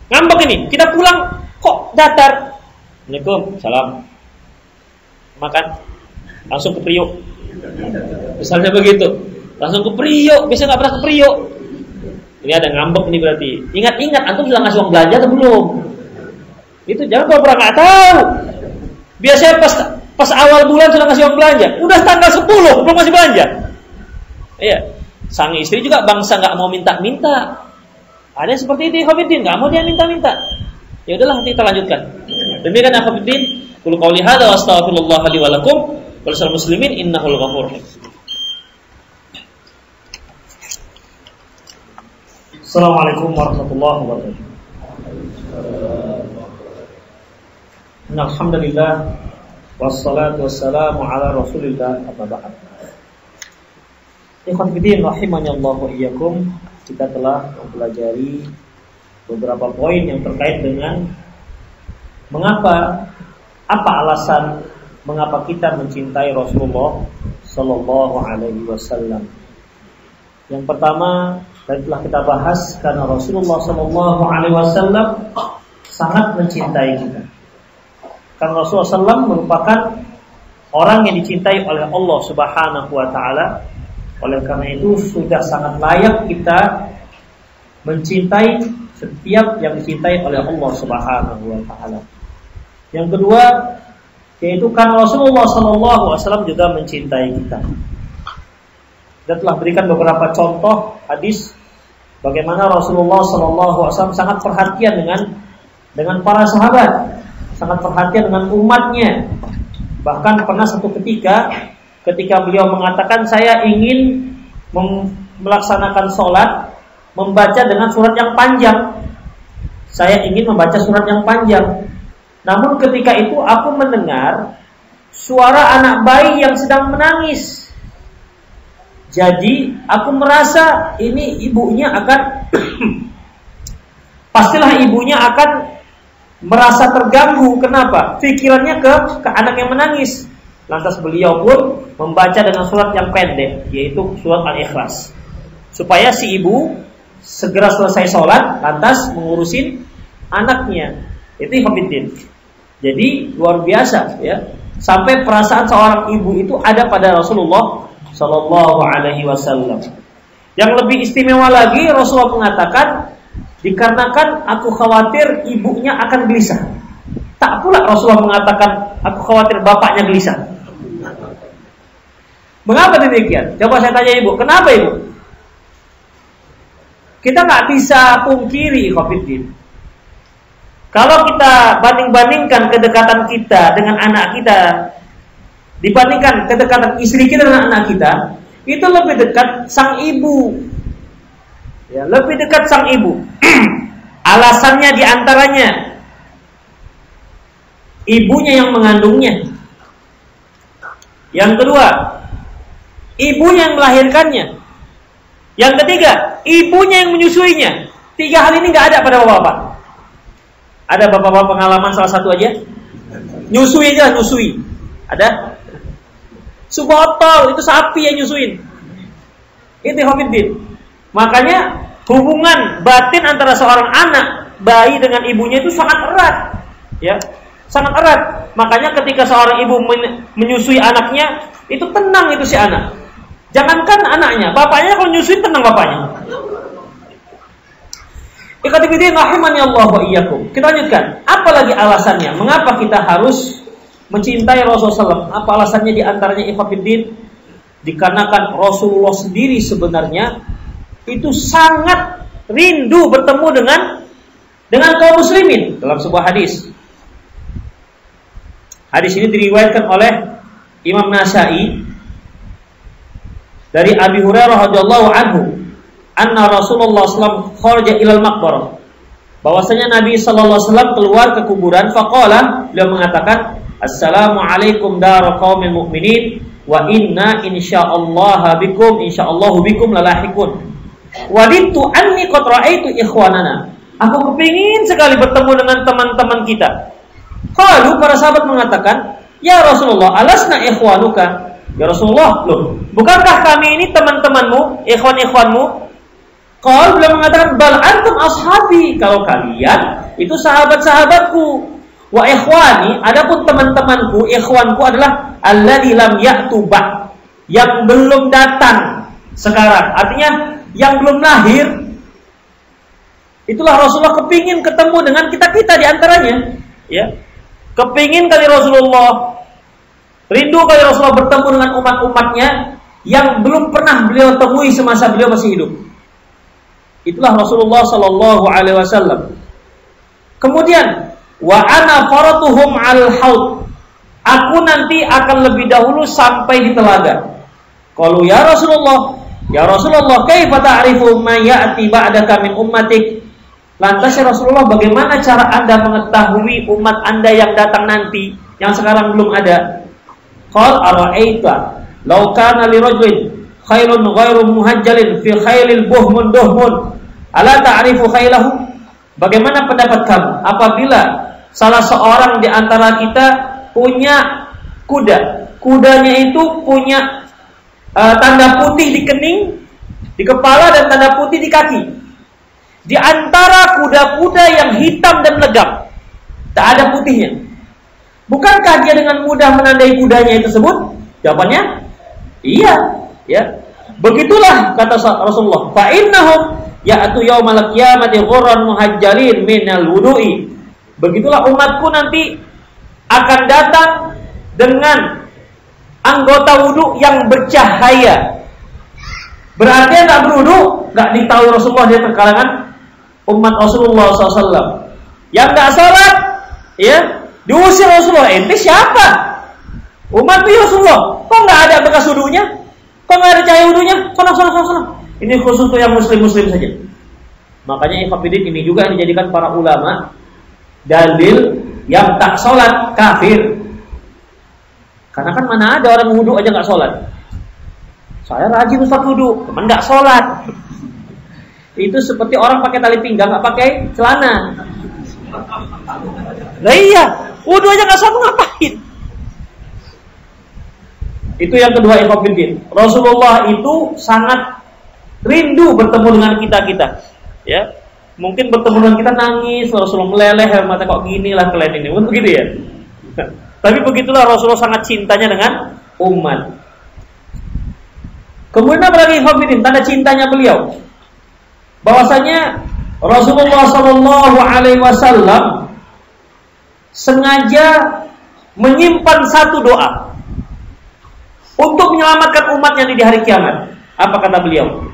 S2: ngambek ini, kita pulang kok datar. Assalamualaikum, salam. Makan, langsung ke Priok. Misalnya begitu, langsung ke Priok. Biasanya nggak pernah ke Priok. Ini ada ngambek ini berarti. Ingat, antum sudah ngasih uang belanja atau belum? Itu jangan pura-pura nggak tahu. Biasanya pas awal bulan sudah ngasih uang belanja, udah tanggal 10 belum ngasih belanja. Iya, sang istri juga bangsa nggak mau minta-minta. Ada yang seperti itu, ikhwatiddin, nggak mau dia minta-minta. Ya udahlah, nanti kita lanjutkan. Demikian ikhwatiddin, qul qouli hadza wa astaghfirullah li wa lakum wa lisal muslimin innahul ghafurur rahim. Assalamualaikum warahmatullahi wabarakatuh. Alhamdulillah wassalatu wassalamu ala Rasulillah amma ba'd. Ikhwatiddin rahimani Allah wa iyyakum. Kita telah mempelajari beberapa poin yang terkait dengan apa alasan mengapa kita mencintai Rasulullah Sallallahu Alaihi Wasallam. Yang pertama, tadi telah kita bahas karena Rasulullah Sallallahu Alaihi Wasallam sangat mencintai kita. Karena Rasulullah SAW merupakan orang yang dicintai oleh Allah Subhanahu Wa Taala. Oleh karena itu sudah sangat layak kita mencintai setiap yang dicintai oleh Allah Subhanahu wa taala. Yang kedua, yaitu karena Rasulullah SAW juga mencintai kita. Kita telah berikan beberapa contoh hadis bagaimana Rasulullah SAW sangat perhatian dengan para sahabat, sangat perhatian dengan umatnya. Bahkan pernah satu ketika beliau mengatakan, saya ingin melaksanakan sholat, membaca dengan surat yang panjang. Saya ingin membaca surat yang panjang. Namun ketika itu aku mendengar suara anak bayi yang sedang menangis. Jadi aku merasa ini ibunya akan pastilah ibunya akan merasa terganggu. Kenapa? Pikirannya ke anak yang menangis. Lantas beliau pun membaca dengan surat yang pendek, yaitu surat Al-Ikhlas, supaya si ibu segera selesai sholat, lantas mengurusin anaknya. Itu ikhwatiddin. Jadi luar biasa ya, sampai perasaan seorang ibu itu ada pada Rasulullah Sallallahu Alaihi Wasallam. Yang lebih istimewa lagi, Rasulullah mengatakan, dikarenakan aku khawatir ibunya akan gelisah. Tak pula Rasulullah mengatakan, aku khawatir bapaknya gelisah. Mengapa demikian? Coba saya tanya ibu, kenapa ibu? Kita nggak bisa pungkiri, ikhwatiddin. Kalau kita banding-bandingkan kedekatan kita dengan anak kita, dibandingkan kedekatan istri kita dengan anak kita, itu lebih dekat sang ibu. Ya, lebih dekat sang ibu. Alasannya diantaranya ibunya yang mengandungnya. Yang kedua, ibunya yang melahirkannya. Yang ketiga, ibunya yang menyusuinya. 3 hal ini nggak ada pada bapak-bapak. Ada bapak-bapak pengalaman salah satu aja? Nyusui aja, nyusui. Ada? Subotol, itu sapi yang nyusuin. Itu ikhwatiddin. Makanya hubungan batin antara seorang anak bayi dengan ibunya itu sangat erat, ya, sangat erat. Makanya ketika seorang ibu menyusui anaknya, itu tenang itu si anak. Jangankan anaknya, bapaknya kalau nyusuin tenang bapaknya. Ikhwatiddin rahimani Allah wa iyyakum. Kita lanjutkan. Apalagi alasannya? Mengapa kita harus mencintai Rasulullah SAW? Apa alasannya diantaranya ikhwatiddin? Dikarenakan Rasulullah sendiri sebenarnya itu sangat rindu bertemu dengan kaum muslimin. Dalam sebuah hadis, hadis ini diriwayatkan oleh Imam Nasa'i dari Abi Hurairah radhiyallahu anhu, anna Rasulullah SAW kharaja ilal maqbarah, bahwasanya Nabi sallallahu alaihi wasallam keluar ke kuburan. Faqala, beliau mengatakan, assalamualaikum dar qaumil mu'minin wa inna insyaallah bikum lalahiqun. Waditu anni qad ra'aitu ikhwanana. Aku kepingin sekali bertemu dengan teman-teman kita. Qalu, para sahabat mengatakan, ya Rasulullah, alasna ikhwanuka? Ya Rasulullah, loh, bukankah kami ini teman-temanmu, ikhwan-ikhwanmu? Qal, beliau mengatakan, bal antum ashabi. Kalau kalian itu sahabat-sahabatku. Wa ikhwani, adapun teman-temanku, ikhwanku adalah alladzi lam ya'tu ba', yang belum datang sekarang. Artinya yang belum lahir. Itulah Rasulullah kepingin ketemu dengan kita-kita diantaranya, ya. Kepingin kali Rasulullah, rindu kali Rasulullah bertemu dengan umat-umatnya yang belum pernah beliau temui semasa beliau masih hidup. Itulah Rasulullah sallallahu alaihi wasallam. Kemudian, wa ana faratuhum al-haud. Aku nanti akan lebih dahulu sampai di telaga. Qalu ya Rasulullah, ya Rasulullah, kaifa ta'rifu ma ya'ti ba'daka min ummatik? Lantas ya Rasulullah, bagaimana cara Anda mengetahui umat Anda yang datang nanti, yang sekarang belum ada? Qal ara'aita law kana li rajulin khairun ghairu muhajjalin fi khailil buhmun duhmun ala ta'rifu khailahu? Bagaimana pendapat kamu apabila salah seorang di antara kita punya kuda, kudanya itu punya tanda putih di kening, di kepala, dan tanda putih di kaki. Di antara kuda-kuda yang hitam dan legam, tak ada putihnya. Bukankah dia dengan mudah menandai kudanya tersebut? Jawabannya, iya. Ya, begitulah kata Rasulullah. Fa innahum ya'tu yaumal qiyamati ghurran muhajjalin minal wudu'i. Begitulah umatku nanti akan datang dengan anggota wudhu yang bercahaya. Berarti yang tak berwudhu, gak ditahu Rasulullah dia terkalangan umat Rasulullah SAW. Yang gak sholat, ya, diusir Rasulullah. Ente siapa? Umat Rasulullah. Kok gak ada bekas wudhunya? Kok gak ada cahaya wudhunya? Sono. Ini khusus untuk yang muslim-muslim saja. Makanya ikhwatiddin, ini juga yang dijadikan para ulama dalil yang tak sholat kafir. Karena kan mana ada orang wudhu aja gak sholat. Saya rajin Ustaz wudhu, teman gak sholat. Itu seperti orang pakai tali pinggang gak pakai celana. Nah iya, wudhu aja gak sholat, ngapain? Itu yang kedua ikhwatiddin. Rasulullah itu sangat rindu bertemu dengan kita-kita, ya. Mungkin bertemu dengan kita nangis, Rasulullah meleleh, mata kok gini lah kalian ini, mungkin begitu ya. Tapi begitulah Rasulullah sangat cintanya dengan umat. Kemudian apa lagi ikhwatiddin? Tanda cintanya beliau. Bahwasanya Rasulullah sallallahu alaihi wasallam sengaja menyimpan satu doa untuk menyelamatkan umatnya di hari kiamat. Apa kata beliau?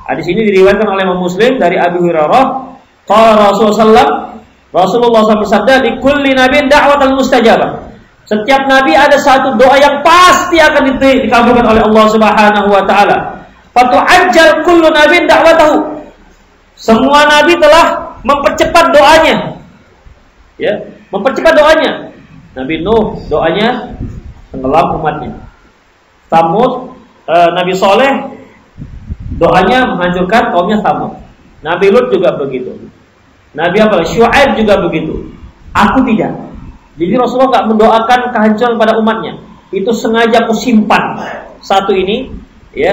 S2: Hadis ini diriwayatkan oleh Imam Muslim dari Abu Hurairah. Qala Rasulullah SAW bersabda, "Di kulli nabiyyin da'watan mustajabah." Setiap nabi ada satu doa yang pasti akan dikabulkan oleh Allah Subhanahu wa taala. Fatu'ajjal kullu nabiyyin da'watahu. Semua nabi telah mempercepat doanya. Ya, mempercepat doanya. Nabi Nuh doanya tenggelam umatnya. Samud, Nabi Soleh doanya menghancurkan kaumnya Samud. Nabi Lut juga begitu. Nabi apa? Syuaib juga begitu. Aku tidak. Jadi Rasulullah enggak mendoakan kehancuran pada umatnya. Itu sengaja aku simpan satu ini, ya.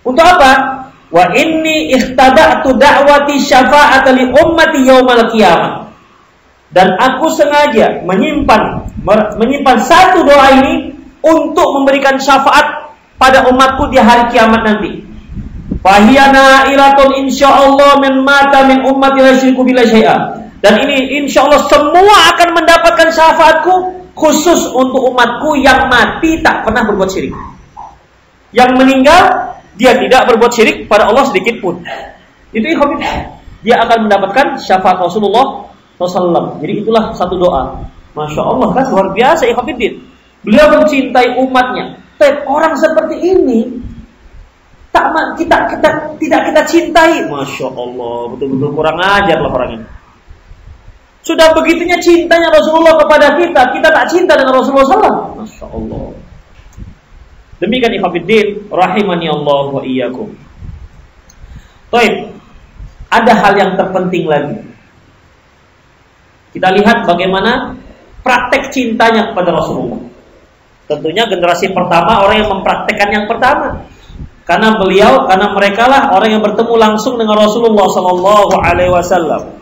S2: Untuk apa? Wa inni ikhtada'tu da'wati syafa'ata li ummati yaumal qiyamah. Dan aku sengaja menyimpan satu doa ini untuk memberikan syafaat pada umatku di hari kiamat nanti. Fahiyana ilatun insyaallah min mata min ummati la yusyriku billahi syai'a. Dan ini insyaallah semua akan mendapatkan syafaatku khusus untuk umatku yang mati tak pernah berbuat syirik. Yang meninggal dia tidak berbuat syirik pada Allah sedikit pun. Itu ikhwan, dia akan mendapatkan syafaat Rasulullah SAW. Jadi itulah satu doa. Masya Allah kan luar biasa ikhwan. Beliau mencintai umatnya. Tapi orang seperti ini tidak kita cintai. Masya Allah, betul-betul kurang ajar lah orang ini. Sudah begitunya cintanya Rasulullah kepada kita tak cinta dengan Rasulullah SAW. Masya Allah. Demikian ikhwatiddin rahimani Allah wa iyyakum. Baik, ada hal yang terpenting lagi. Kita lihat bagaimana praktek cintanya kepada Rasulullah. Tentunya generasi pertama orang yang mempraktekkan yang pertama. Karena mereka lah orang yang bertemu langsung dengan Rasulullah sallallahu alaihi wasallam.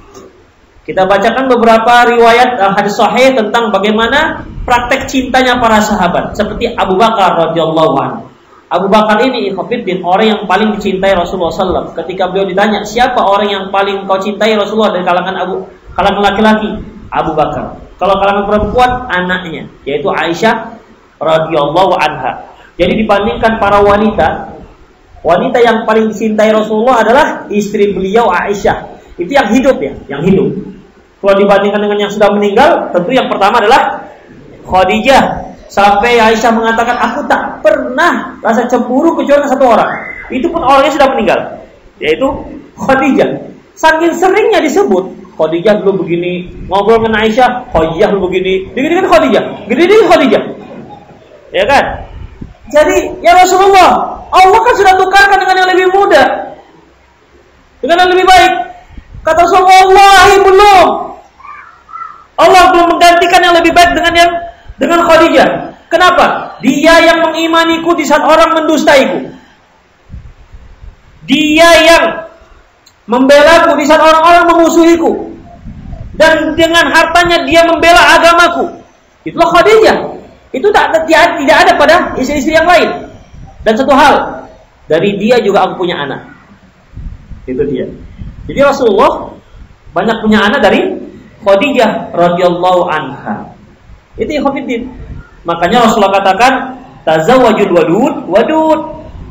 S2: Kita bacakan beberapa riwayat hadis sahih tentang bagaimana praktek cintanya para sahabat, seperti Abu Bakar radhiyallahu anhu. Abu Bakar ini ikhwatiddin orang yang paling dicintai Rasulullah sallallahu. Ketika beliau ditanya, "Siapa orang yang paling kau cintai Rasulullah dari kalangan laki-laki?" Abu Bakar. Kalau kalangan perempuan, anaknya, yaitu Aisyah radhiyallahu anha. Jadi dibandingkan para wanita yang paling dicintai Rasulullah adalah istri beliau Aisyah. Itu yang hidup ya, yang hidup. Kalau dibandingkan dengan yang sudah meninggal, tentu yang pertama adalah Khadijah. Sampai Aisyah mengatakan, aku tak pernah rasa cemburu kecuali satu orang. Itu pun orangnya sudah meninggal, yaitu Khadijah. Saking seringnya disebut, Khadijah dulu begini, ngobrol dengan Aisyah, Khadijah dulu begini, dikit-dikit Khadijah, gede-gede Khadijah. Ya kan? Jadi, ya Rasulullah, Allah kan sudah tukarkan dengan yang lebih muda, dengan yang lebih baik. Kata Rasulullah, wallahi belum. Allah belum menggantikan yang lebih baik dengan Khadijah. Kenapa? Dia yang mengimaniku di saat orang mendustaiku. Dia yang membelaku di saat orang-orang memusuhiku. Dan dengan hartanya dia membela agamaku. Itulah Khadijah. Itu tidak ada pada istri-istri yang lain. Dan satu hal, dari dia juga aku punya anak. Itu dia. Jadi Rasulullah banyak punya anak dari Khadijah radhiyallahu anha. Itu ikhwatiddin. Makanya Rasulullah katakan, tazawwajul wadud.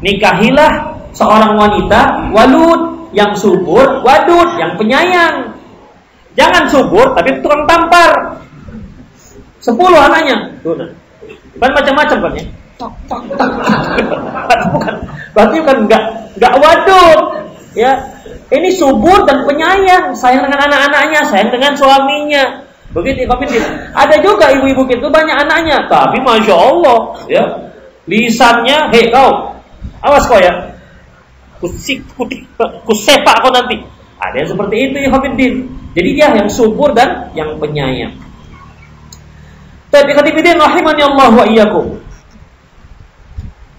S2: Nikahilah seorang wanita walud, yang subur, wadud, yang penyayang. Jangan subur tapi tukang tampar. 10 anaknya. Tuh, nah. Bukan macam-macam kan ya? Bukan. Berarti kan enggak wadud. Ya. Ini subur dan penyayang, sayang dengan anak-anaknya, sayang dengan suaminya. Begitu, ada juga ibu-ibu itu banyak anaknya, tapi masya Allah, ya, lisannya, hei kau, awas kau ya, kusepak kau nanti. Ada yang seperti itu, ikhwatiddin. Jadi dia yang subur dan yang penyayang. Tapi ikhwatiddin rahimani Allah wa iyyakum.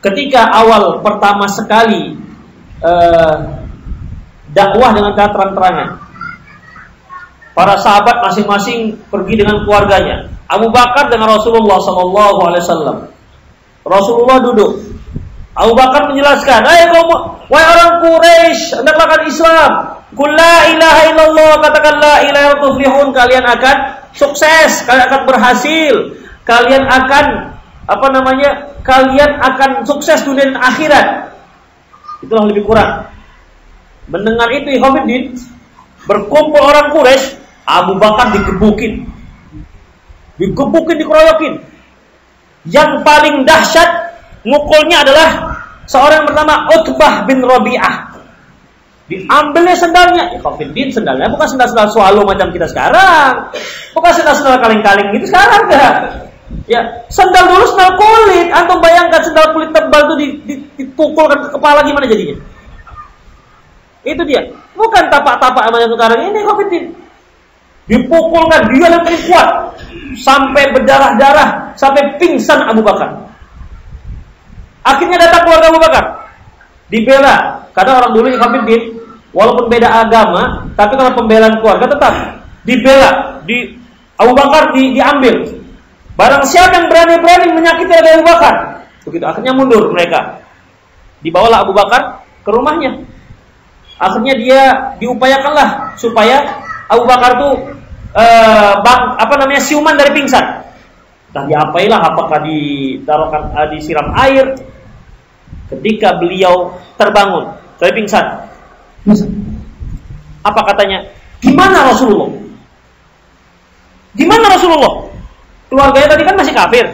S2: Ketika awal pertama sekali dakwah dengan cara terang-terangan, para sahabat masing-masing pergi dengan keluarganya. Abu Bakar dengan Rasulullah SAW. Rasulullah duduk Abu Bakar menjelaskan, wahai orang Quraisy, hendaklah kalian Islam. Qul la ilaha illallah, katakan la ilaha illallah tuflihun, kalian akan sukses, kalian akan berhasil, kalian akan kalian akan sukses dunia dan akhirat. Itulah lebih kurang. Mendengar itu ikhwatiddin, berkumpul orang Quraisy, Abu Bakar digebukin, dikeroyokin. Yang paling dahsyat mukulnya adalah seorang yang bernama Utbah bin Rabi'ah. Diambilnya sendalnya. Ikhwatiddin, sendalnya bukan sendal-sendal swallow macam kita sekarang. Bukan sendal-sendal kaleng-kaleng gitu sekarang enggak. Ya, sendal dulu sendal kulit. Antum bayangkan sendal kulit tebal itu dipukulkan ke kepala gimana jadinya? Itu dia. Bukan tapak-tapak macam sekarang ini, ikhwatiddin. Dipukulkan, dia lebih kuat sampai berdarah-darah, sampai pingsan Abu Bakar. Akhirnya datang keluarga Abu Bakar, dibela. Karena orang dulu ikhwatiddin, walaupun beda agama, tapi kalau pembelaan keluarga tetap dibela. Abu Bakar diambil. Barang siapa yang berani-berani menyakiti Abu Bakar, begitu akhirnya mundur mereka. Dibawalah Abu Bakar ke rumahnya. Akhirnya dia diupayakanlah supaya Abu Bakar tuh siuman dari pingsan. Entah diapailah, apakah disiram air. Ketika beliau terbangun dari pingsan, apa katanya? Gimana Rasulullah? Gimana Rasulullah? Keluarganya tadi kan masih kafir.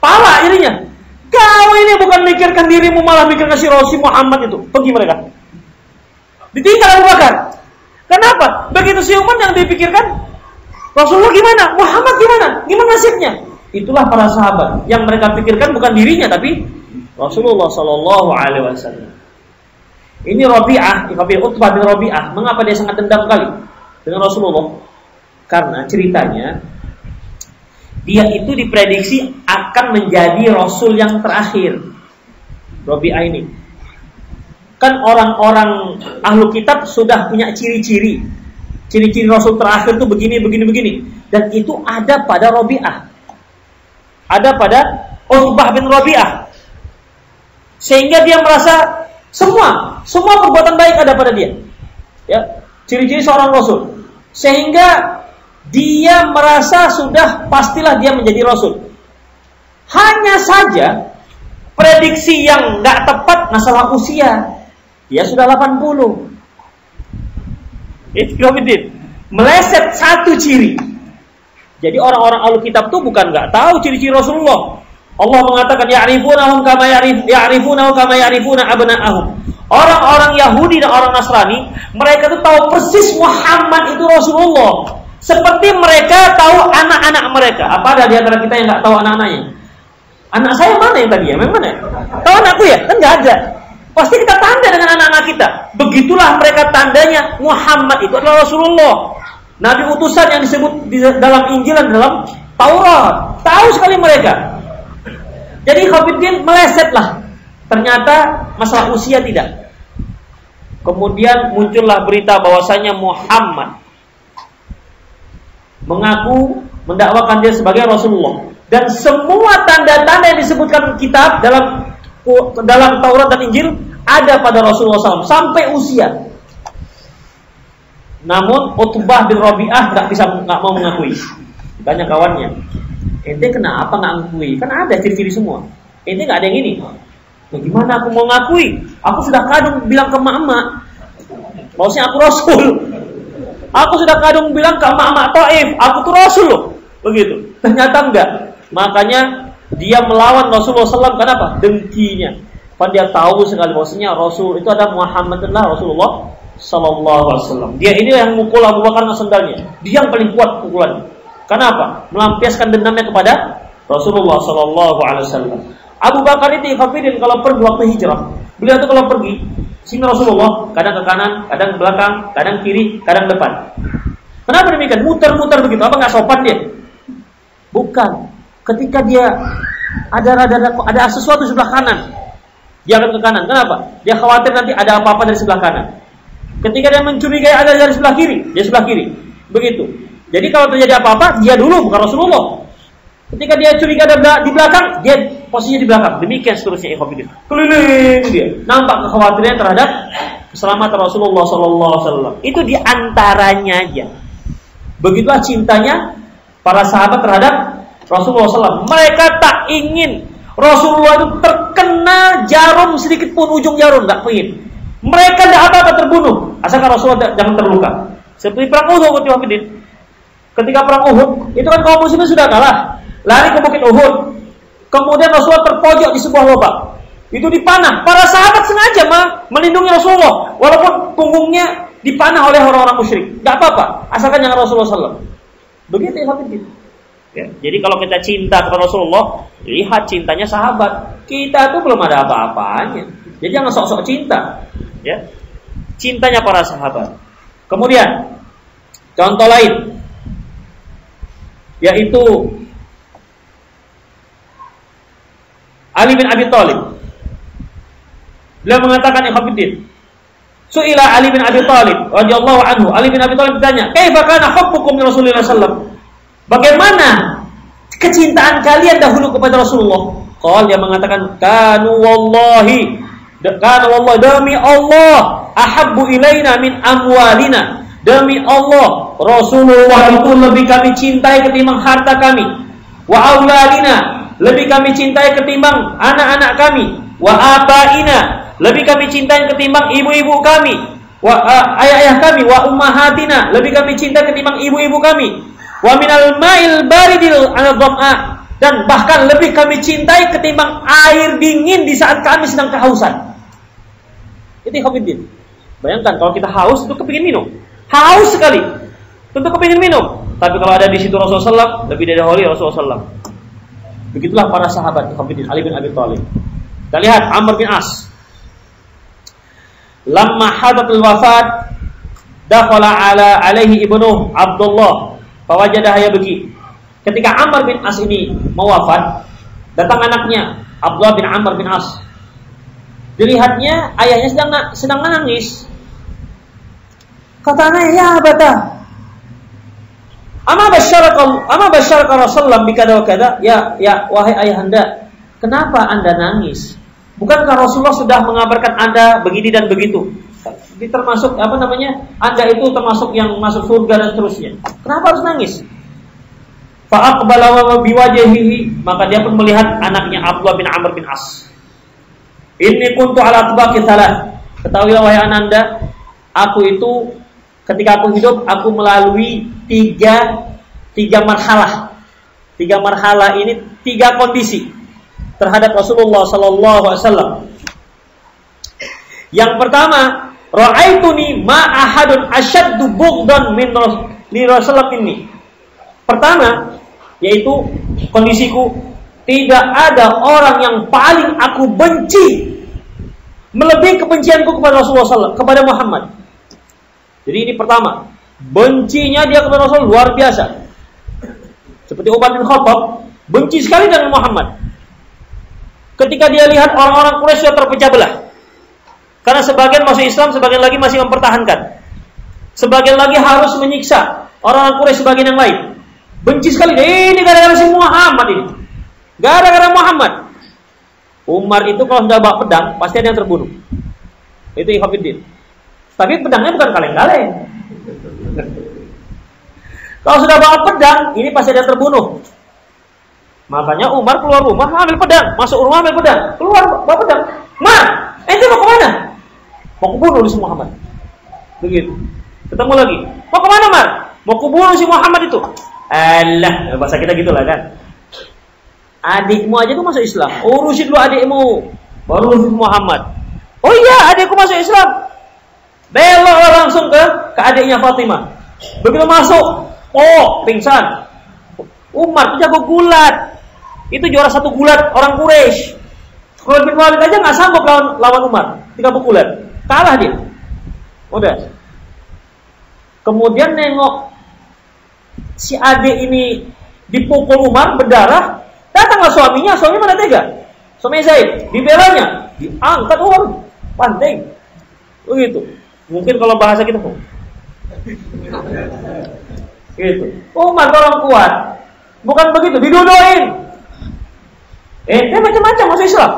S2: Pala jadinya. Kau ini bukan mikirkan dirimu, malah mikirkan si Rasul Muhammad itu. Pergi mereka. Ditinggal Abu Bakar. Kenapa? Begitu siuman yang dipikirkan, Rasulullah gimana? Muhammad gimana? Gimana nasibnya? Itulah para sahabat yang mereka pikirkan bukan dirinya tapi Rasulullah Sallallahu Alaihi Wasallam. Ini Utbah bin Rabi'ah. Mengapa dia sangat dendam kali dengan Rasulullah? Karena ceritanya dia itu diprediksi akan menjadi Rasul yang terakhir. Rabi'ah ini. Kan orang-orang ahlu kitab sudah punya ciri-ciri. Ciri-ciri Rasul terakhir itu begini. Dan itu ada pada Rabi'ah. Ada pada Utbah bin Rabi'ah. Sehingga dia merasa semua perbuatan baik ada pada dia. Ya, ciri-ciri seorang Rasul. Sehingga dia merasa sudah pastilah dia menjadi Rasul. Hanya saja prediksi yang tidak tepat masalah usia. Dia sudah 80. Itu meleset satu ciri. Jadi orang-orang ahlu kitab itu bukan nggak tahu ciri-ciri Rasulullah. Allah mengatakan ya'rifunahum kama ya'rifuna abna'ahum. Orang-orang Yahudi dan orang Nasrani, mereka itu tahu persis Muhammad itu Rasulullah. Seperti mereka tahu anak-anak mereka. Apa ada di antara kita yang nggak tahu anak-anaknya? Anak saya mana yang tadi ya? Memang mana? Tahu anakku ya? Kan nggak ada. Pasti kita tanda dengan anak-anak kita. Begitulah mereka tandanya Muhammad itu adalah Rasulullah. Nabi utusan yang disebut di dalam Injil dan dalam Taurat. Tahu sekali mereka. Jadi ikhwatiddin melesetlah. Ternyata masalah usia tidak. Kemudian muncullah berita bahwasanya Muhammad mengaku mendakwakan dia sebagai Rasulullah. Dan semua tanda-tanda yang disebutkan kitab dalam Taurat dan Injil ada pada Rasulullah SAW sampai usia. Namun Utbah bin Rabi'ah nggak mau mengakui. Banyak kawannya. Ente kenapa nggak mengakui? Kan ada ciri-ciri semua. Ente nggak ada yang ini. Bagaimana aku mau ngakui? Aku sudah kadung bilang ke emak-emak, maksudnya aku Rasul. Aku sudah kadung bilang ke emak-emak Taif, aku tuh Rasul loh. Begitu. Ternyata enggak. Makanya dia melawan Rasulullah SAW. Kenapa? Dengkinya. Karena dia tahu sekali bahwasanya Rasul itu ada Muhammad adalah Rasulullah Sallallahu Alaihi Wasallam. Dia ini yang mukul Abu Bakar dengan sendalnya. Dia yang paling kuat pukulannya. Kenapa? Melampiaskan dendamnya kepada Rasulullah Sallallahu Alaihi Wasallam. Abu Bakar itu ikhwatiddin kalau pergi waktu hijrah, beliau itu kalau pergi sini Rasulullah kadang ke kanan, kadang ke belakang, kadang kiri, kadang depan. Kenapa demikian? Muter-muter begitu. Apa nggak sopan dia? Bukan. Ketika dia ada sesuatu di sebelah kanan, dia akan ke kanan. Kenapa? Dia khawatir nanti ada apa-apa dari sebelah kanan. Ketika dia mencurigai ada dari sebelah kiri, dia sebelah kiri. Begitu. Jadi kalau terjadi apa-apa, dia dulu bukan Rasulullah. Ketika dia curiga ada di belakang, dia posisinya di belakang. Demikian seterusnya ikhwatiddin. Keliling dia. Nampak kekhawatiran terhadap keselamatan Rasulullah SAW. Itu di antaranya aja. Begitulah cintanya para sahabat terhadap Rasulullah SAW. Mereka tak ingin Rasulullah itu terkena jarum sedikit pun, ujung jarum, nggak pengen. Mereka tidak apa-apa terbunuh, asalkan Rasulullah jangan terluka. Seperti perang Uhud, ketika perang Uhud, itu kan kaum muslimin sudah kalah, lari ke bukit Uhud. Kemudian Rasulullah terpojok di sebuah lubang. Itu dipanah. Para sahabat sengaja melindungi Rasulullah, walaupun punggungnya dipanah oleh orang-orang musyrik. Nggak apa-apa, asalkan jangan Rasulullah SAW. Begitu ya, ya. Jadi kalau kita cinta kepada Rasulullah, lihat cintanya sahabat. Kita tuh belum ada apa-apanya. Jadi jangan sok-sok cinta, ya. Cintanya para sahabat. Kemudian contoh lain, yaitu Ali bin Abi Thalib. Beliau mengatakan ikhwatiddin, su'ila Ali bin Abi Thalib radhiyallahu anhu. Ali bin Abi Thalib bertanya, "Kaifa kana hubbukum li Rasulillah sallallahu?" Bagaimana kecintaan kalian dahulu kepada Rasulullah? Qala, dia mengatakan, "Kanu wallahi demi Allah ahabbu ilaina min amwalina." Demi Allah, Rasulullah itu lebih kami cintai ketimbang harta kami. Wa auladina, lebih kami cintai ketimbang anak-anak kami. Wa abaina, lebih kami cintai ketimbang ibu-ibu kami. Wa ayah-ayah kami. Wa ummahatina, lebih kami cintai ketimbang ibu-ibu kami. Wa minal ma'il baridil al-dham'a, dan bahkan lebih kami cintai ketimbang air dingin di saat kami sedang kehausan. Itu ikhwatiddin. Bayangkan kalau kita haus itu kepingin minum. Haus sekali, tentu kepingin minum. Tapi kalau ada di situ Rasulullah SAW, lebih dahulu Rasulullah SAW. Begitulah para sahabat ikhwatiddin. Ali bin Abi Thalib. Kita lihat Amr bin As. Lamma hadatul wafat, dakhala alaihi ibnu Abdullah, fawajadah yabki. Ketika Amr bin As ini mau wafat, datang anaknya Abdullah bin Amr bin As. Dilihatnya ayahnya sedang menangis. Kata anaknya, "Ya abata, ama basyaraka Rasulullah bikada wa kada?" Ya wahai ayahanda, kenapa Anda nangis? Bukankah Rasulullah sudah mengabarkan Anda begini dan begitu? Ini termasuk Anda itu termasuk yang masuk surga dan seterusnya. Kenapa harus nangis? Fa aqbala wa biwajhihi, maka dia pun melihat anaknya Abdullah bin Amr bin As. Inni kuntu ala atbaqi salat. Ketahuilah wahai ananda, aku itu ketika aku hidup, aku melalui tiga marhalah. Tiga marhalah ini, tiga kondisi terhadap Rasulullah sallallahu alaihi wasallam. Yang pertama, ra'aituni ma ahadun ashaddu bughdan min Rasulullah ini. Pertama, yaitu kondisiku, tidak ada orang yang paling aku benci melebihi kebencianku kepada Rasulullah SAW, kepada Muhammad. Jadi ini pertama, bencinya dia kepada Rasul luar biasa. Seperti Umar bin Khattab, benci sekali dengan Muhammad. Ketika dia lihat orang-orang Quraisy sudah terpecah belah, karena sebagian masuk Islam, sebagian lagi masih mempertahankan, sebagian lagi harus menyiksa orang-orang Quraisy sebagian yang lain. Benci sekali, ini gara-gara si Muhammad ini. Gara-gara Muhammad. Umar itu kalau sudah bawa pedang, pasti ada yang terbunuh. Itu ikhwatiddin. Tapi pedangnya bukan kaleng-kaleng. Kalau sudah bawa pedang, ini pasti ada yang terbunuh. Makanya Umar keluar rumah, ambil pedang. Masuk rumah, ambil pedang. Keluar, bawa pedang. Ente mau kemana? Mau kubunuh si Muhammad. Begitu. Ketemu lagi. Mau kemana, Mar? Mau kubunuh si Muhammad itu. Alah, bahasa kita gitulah kan. Adikmu aja tuh masuk Islam, urusin dulu adikmu, baru urusin Muhammad. Oh iya, adikku masuk Islam. Belok langsung ke adiknya Fatimah. Begitu masuk, pingsan. Umar itu jago gulat. Itu juara satu gulat orang Quraisy. Khalid bin Walid aja nggak sanggup lawan Umar, 30 gulat. Kalah dia. Udah. Kemudian nengok si adik ini dipukul Umar berdarah. Datanglah suaminya mana tega? Suami Zaid, dibelanya, diangkat orang, pandai. Begitu. Mungkin kalau bahasa kita gitu. Umar orang kuat. Bukan begitu, didodoin. Ente macam-macam masuk Islam.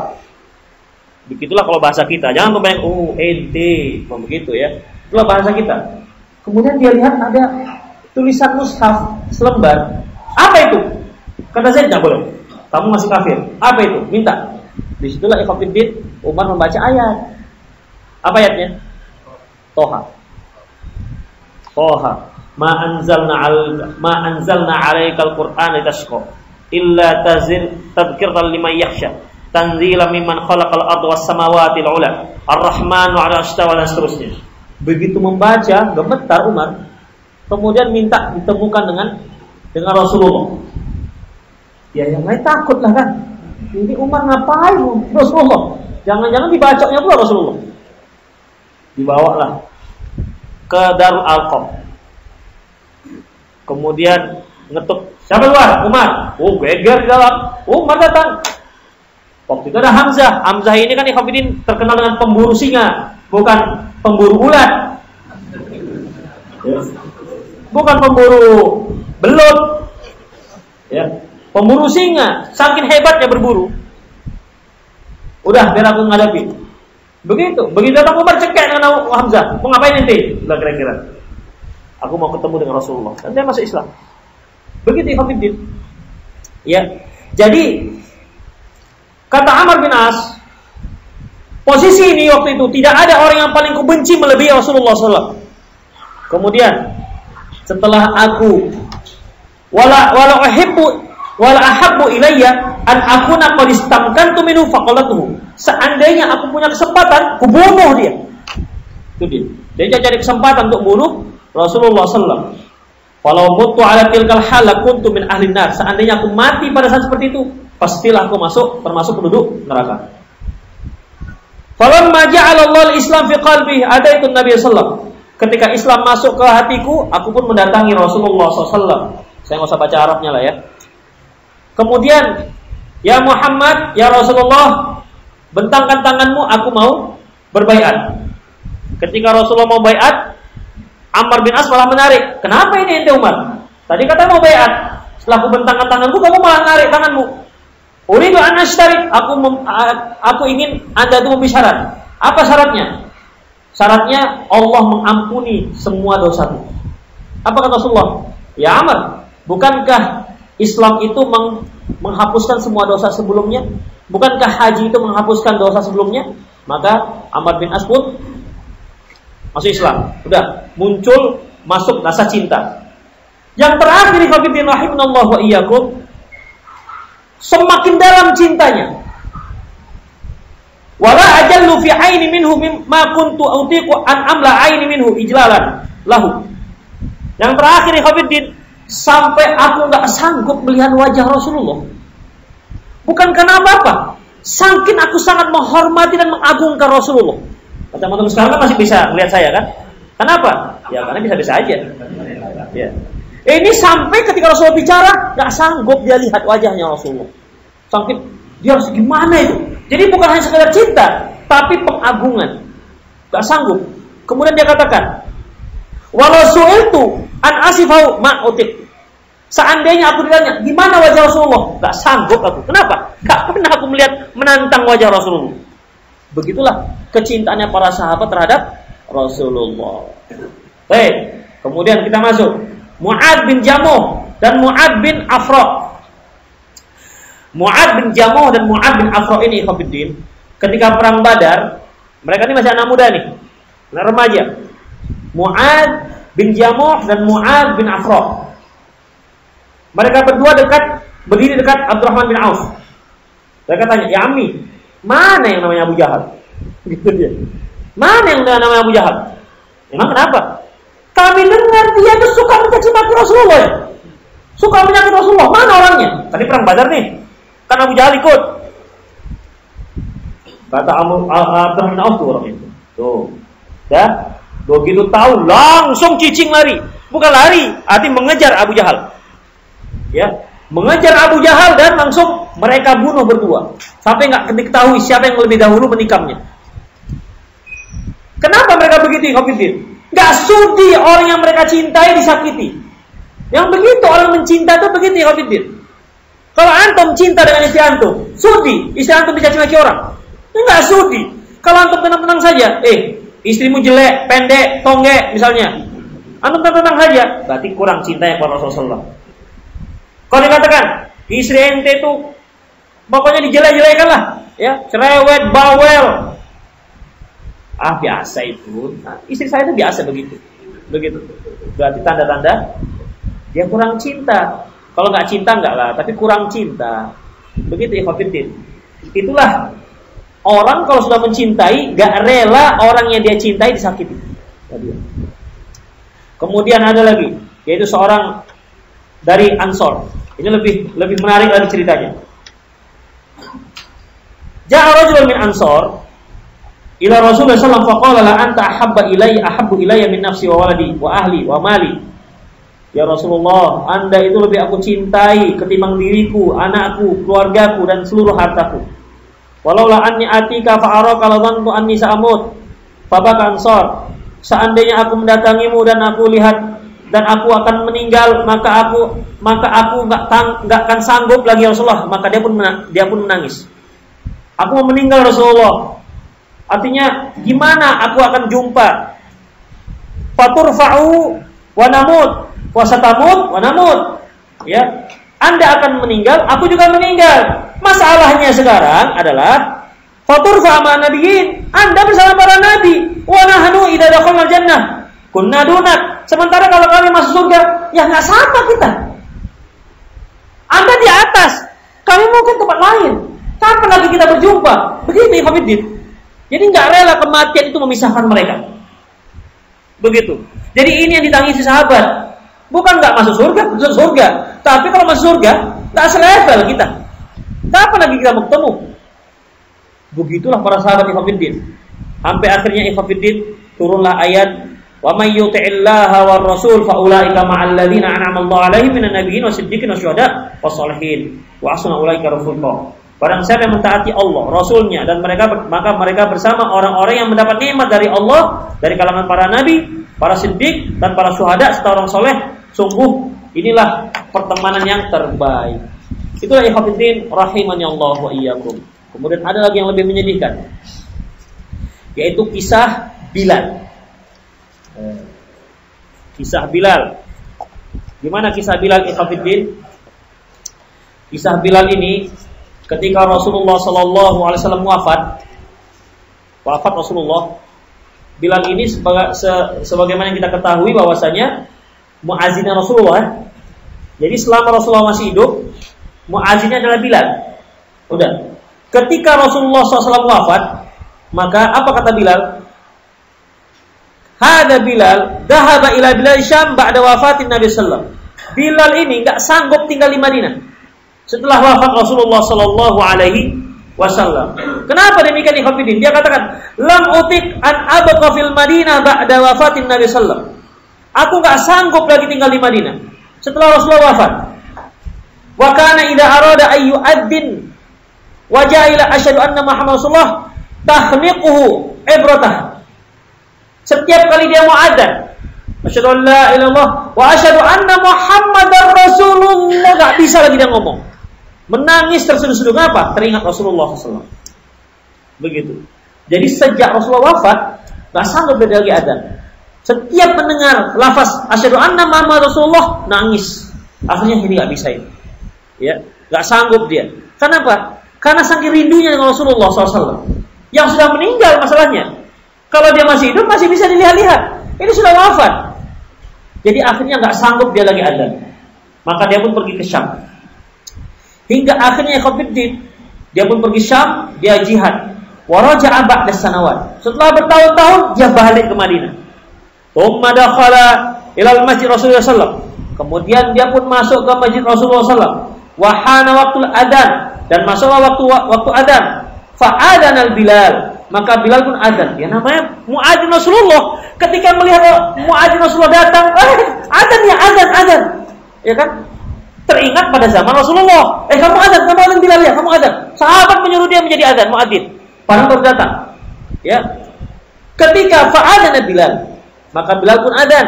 S2: Begitulah kalau bahasa kita. Jangan membayang, ente, begitu ya. Itulah bahasa kita. Kemudian dia lihat ada tulisan mushaf selembar. Apa itu? Kata Zaid, tidak boleh. Kamu masih kafir. Apa itu? Minta. Disitulah ikhwatiddin Umar membaca ayat. Apa ayatnya? Toha. Ma anzalna 'alaikal Qur'ana litashqa illa tadhkiratan liman yakhsha tanzilan mimman khalaqal arda was samawati al-'ula ar-rahmanu 'ala istawa dan seterusnya. Begitu membaca gemetar Umar, kemudian minta ditemukan dengan Rasulullah. Ya yang lain takutlah kan. Ini Umar ngapain Rasulullah? Jangan-jangan dibacanya pula Rasulullah. Dibawalah ke Darul Arqam. Kemudian ngetuk, siapa luar? Umar. Geger di dalam. Umar datang. Waktu itu ada Hamzah. Hamzah ini kan ikhwatiddin terkenal dengan pemburu singa, bukan pemburu ulat. Bukan pemburu belut. Ya, pemburu singa, saking hebatnya berburu. Udah, biar aku menghadapi. Begitu datang Umar cekek dengan Hamzah. Mau ngapain nanti? Udah kira-kira. Aku mau ketemu dengan Rasulullah. Dan dia masuk Islam. Begitu ikhwatiddin. Ya. Jadi kata Amr bin As, posisi ini waktu itu tidak ada orang yang paling kubenci melebihi Rasulullah SAW. Kemudian setelah aku wala ahabbu ilayya an akuna qad istamkantu minhu faqalatuhu. Seandainya aku punya kesempatan, ku bunuh dia. Itu dia. Dia cari kesempatan untuk bunuh Rasulullah SAW. Walau mutu ala tilkal hal kuntu min ahli nar. Seandainya aku mati pada saat seperti itu, pastilah aku termasuk penduduk neraka. Falamma ja'ala Allah al-Islam fi qalbi adaitu Nabi sallallahu. Ketika Islam masuk ke hatiku, aku pun mendatangi Rasulullah SAW. Saya nggak usah baca Arabnya lah ya. Kemudian, ya Muhammad, ya Rasulullah, bentangkan tanganmu, aku mau berbaiat. Ketika Rasulullah mau baiat, Ammar bin As malah menarik. Kenapa ini ente Umar? Tadi kata mau baiat. Setelah aku bentangkan tanganku, kamu malah narik tanganmu. Uridu an ashtarik, aku ingin Anda itu memberi syarat. Apa syaratnya? Syaratnya Allah mengampuni semua dosaku. Apa kata Rasulullah? Ya Ammar, bukankah Islam itu menghapuskan semua dosa sebelumnya? Bukankah haji itu menghapuskan dosa sebelumnya? Maka Ammar bin As pun masuk Islam. Udah muncul masuk rasa cinta. Yang terakhir ikhwatiddin rahimanallahu wa iyyakum, semakin dalam cintanya. Wala ajallu fi aini minhu mimma kuntu utiqu an amla aini minhu ijlalan lahu. Yang terakhir ikhwatiddin, sampai aku enggak sanggup melihat wajah Rasulullah. Bukan karena apa-apa, saking aku sangat menghormati dan mengagungkan Rasulullah. Teman-teman sekarang kan masih bisa melihat saya kan? Kenapa? Ya karena bisa-bisa aja. Ya. Ini sampai ketika Rasulullah bicara, enggak sanggup dia lihat wajahnya Rasulullah. Saking dia harus gimana itu? Jadi bukan hanya sekedar cinta, tapi pengagungan. Enggak sanggup. Kemudian dia katakan, "Walau su'iltu an asifau ma utik." Seandainya aku ditanya, gimana wajah Rasulullah? Enggak sanggup aku. Kenapa? Enggak pernah aku melihat menantang wajah Rasulullah. Begitulah kecintaannya para sahabat terhadap Rasulullah. Baik, kemudian kita masuk Mu'ad bin Jamuh dan Mu'ad bin Afra. Mu'ad bin Jamuh dan Mu'ad bin Afra ini ikhwatiddin, ketika perang Badar, mereka ini masih anak muda nih, anak remaja. Mu'ad bin Jamuh dan Mu'ad bin Afra. Mereka berdua berdiri dekat Abdurrahman bin Auf. Mereka tanya, "Ya Ammi, mana yang namanya Abu Jahal?" Gitu dia. Mana yang namanya Abu Jahal? Emang kenapa? Kami dengar dia itu suka mencaci maki Rasulullah ya. Suka menyakiti Rasulullah. Mana orangnya? Tadi perang Badar nih. Kan Abu Jahal ikut. Kata Abdurrahman bin Auf tuh orang itu. Tuh. Ya. Begitu tahu langsung cicing lari. Bukan lari, arti mengejar Abu Jahal. Ya, mengejar Abu Jahal dan langsung mereka bunuh berdua. Sampai enggak diketahui siapa yang lebih dahulu menikamnya. Kenapa mereka begitu, ikhwatiddin? Enggak sudi orang yang mereka cintai disakiti. Yang begitu orang mencinta tuh begitu ya Khafidin. Kalau antum cinta dengan istri antum, sudi istri antum dicaci maki orang. Enggak sudi. Kalau antum tenang-tenang saja, istrimu jelek, pendek, tongge misalnya, antum tenang saja, berarti kurang cintanya kepada Rasulullah. Kalau dikatakan istri ente itu pokoknya dijelek-jelekan lah, ya, cerewet, bawel, biasa itu. Nah, istri saya itu biasa begitu. Berarti tanda-tanda dia kurang cinta. Kalau nggak cinta nggak lah, tapi kurang cinta. Begitu ikhwatiddin. Itulah orang kalau sudah mencintai, nggak rela orang yang dia cintai disakiti. Kemudian ada lagi, yaitu seorang dari Ansor. Ini lebih menarik lagi ceritanya. Ja'a rajulun min Ansor ila Rasulullah sallallahu alaihi wasallam faqala la anta ahabbu ilayya min nafsi wa waladi wa ahli wa mali. Ya Rasulullah, Anda itu lebih aku cintai ketimbang diriku, anakku, keluargaku dan seluruh hartaku. Walaula anni atika fa'araka la dhantu anni sa'amut. Fabaka Ansar. Seandainya aku mendatangimu dan aku lihat dan aku akan meninggal, maka aku enggak akan sanggup lagi Rasulullah. Maka dia pun menangis. Aku mau meninggal Rasulullah. Artinya gimana aku akan jumpa? Faturfa'u wa namut. Wasatamut wa namut. Ya, Anda akan meninggal, aku juga meninggal. Masalahnya sekarang adalah faturfa ma nabiyyin. Anda bersama para nabi. Wa nahnu idza dakhalna jannah kunna dunat. Sementara kalau kami masuk surga, ya enggak sama kita. Anda di atas, kami mau ke tempat lain. Kapan lagi kita berjumpa? Begitu ya Khafidin. Jadi enggak rela kematian itu memisahkan mereka. Begitu. Jadi ini yang ditangisi sahabat. Bukan nggak masuk surga, tapi kalau masuk surga nggak selevel kita. Kapan lagi kita mau ketemu? Begitulah para sahabat Ikhwanuddin. Sampai akhirnya Ikhwanuddin turunlah ayat wa may yuti'illaha war rasul fa ulaika ma'al ladzina an'ama Allahu 'alaihim minan nabiyyin wasiddiqin wasyuhada wassalihin wa hasuna ulaika rafiqa. Barang siapa yang mentaati Allah, Rasulnya dan maka mereka bersama orang-orang yang mendapat nikmat dari Allah dari kalangan para nabi, para siddiq dan para syuhada serta orang soleh. Sungguh inilah pertemanan yang terbaik. Itulah ikhwatiddin rahimani Allah wa iyyakum. Kemudian ada lagi yang lebih menyedihkan, yaitu kisah Bilal. Kisah Bilal. Gimana kisah Bilal ikhwatiddin? Kisah Bilal ini ketika Rasulullah sallallahu alaihi wasallam wafat Rasulullah, Bilal ini sebagaimana yang kita ketahui bahwasanya muazzinnya Rasulullah. Jadi selama Rasulullah masih hidup, muazzinnya adalah Bilal. Udah. Ketika Rasulullah SAW wafat, maka apa kata Bilal? Hada Bilal dhahaba ila bilad Syam ba'da wafatin Nabi sallallahu. Bilal ini enggak sanggup tinggal di Madinah setelah wafat Rasulullah sallallahu alaihi wasallam. Kenapa demikian ikhwatiddin? Dia katakan, "Lam utik an abqa fil Madinah ba'da wafatin Nabi sallallahu." Aku enggak sanggup lagi tinggal di Madinah setelah Rasulullah wafat. Wa kana idza arada ay yu'addin wa ja'ila asyhadu anna Muhammad Rasulullah tahniquhu ibratah. Setiap kali dia mau adzan, asyhadu an la ilaha illallah wa asyhadu anna Muhammadar Rasulullah, enggak bisa lagi dia ngomong. Menangis terseduh-seduh. Kenapa? Teringat Rasulullah SAW. Begitu. Jadi sejak Rasulullah wafat, enggak sanggup dia lagi adzan. Setiap mendengar lafaz asyhadu anna Muhammad Rasulullah, nangis. Akhirnya ini enggak bisa ini. Ya, enggak sanggup dia. Kenapa? Karena saking rindunya dengan Rasulullah SAW. Yang sudah meninggal masalahnya. Kalau dia masih hidup masih bisa dilihat-lihat. Ini sudah wafat. Jadi akhirnya enggak sanggup dia lagi adzan. Maka dia pun pergi ke Syam. Hingga akhirnya dia pun pergi Syam, dia jihad. Wa raja'a ba'da sanawat. Setelah bertahun-tahun dia balik ke Madinah. Tsumma dakhala ila al-masjid Rasulullah sallallahu. Kemudian dia pun masuk ke masjid Rasulullah sallallahu. Wa hana waqtul adzan, dan masuklah waktu adzan. Fa adzana al-Bilal, maka Bilal pun adzan. Ya namanya muadzin Rasulullah. Ketika melihat muadzin Rasulullah datang, adzan ya adzan. Ya kan? Teringat pada zaman Rasulullah. Kamu adzan Bilal ya, kamu adzan. Sahabat menyuruh dia menjadi adzan, muadzin. Padahal baru datang. Ya. Ketika fa adzana Bilal, maka Bilal pun adzan.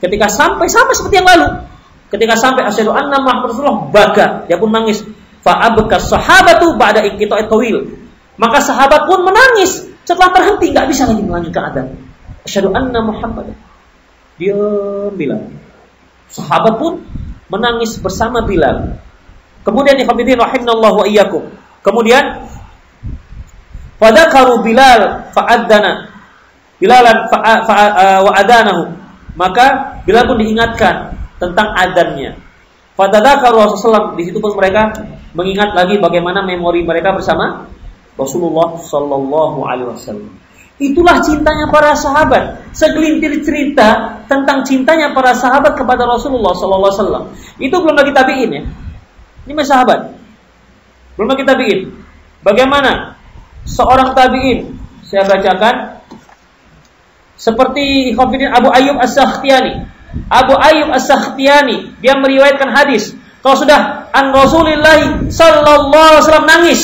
S2: Ketika sampai sama seperti yang lalu. Ketika sampai asyhadu anna Muhammadar Rasulullah, baka, dia pun nangis. Fa abka sahabatu ba'da inqita'i tawil. Maka sahabat pun menangis setelah terhenti, enggak bisa lagi melanjutkan adzan. Asyhadu anna Muhammad. Dia bilang. Sahabat pun menangis bersama Bilal. Kemudian ikhwatiddin rahimanallahu wa iyyakum. Kemudian fadzakaru Bilal fa'adzana. Bilalan wa adanahu. Maka Bilal pun diingatkan tentang adzannya. Fadzakaru Rasulullah, di situ pun mereka mengingat lagi bagaimana memori mereka bersama Rasulullah sallallahu alaihi wasallam. Itulah cintanya para sahabat. Segelintir cerita tentang cintanya para sahabat kepada Rasulullah sallallahu alaihi wasallam. Itu belum lagi tabi'in ya. Ini masih sahabat. Belum lagi tabi'in. Bagaimana seorang tabi'in, saya bacakan seperti Abu Ayyub As-Sakhtiyani. Abu Ayyub As-Sakhtiyani, dia meriwayatkan hadis, kalau sudah an Rasulillah sallallahu alaihi wasallam nangis.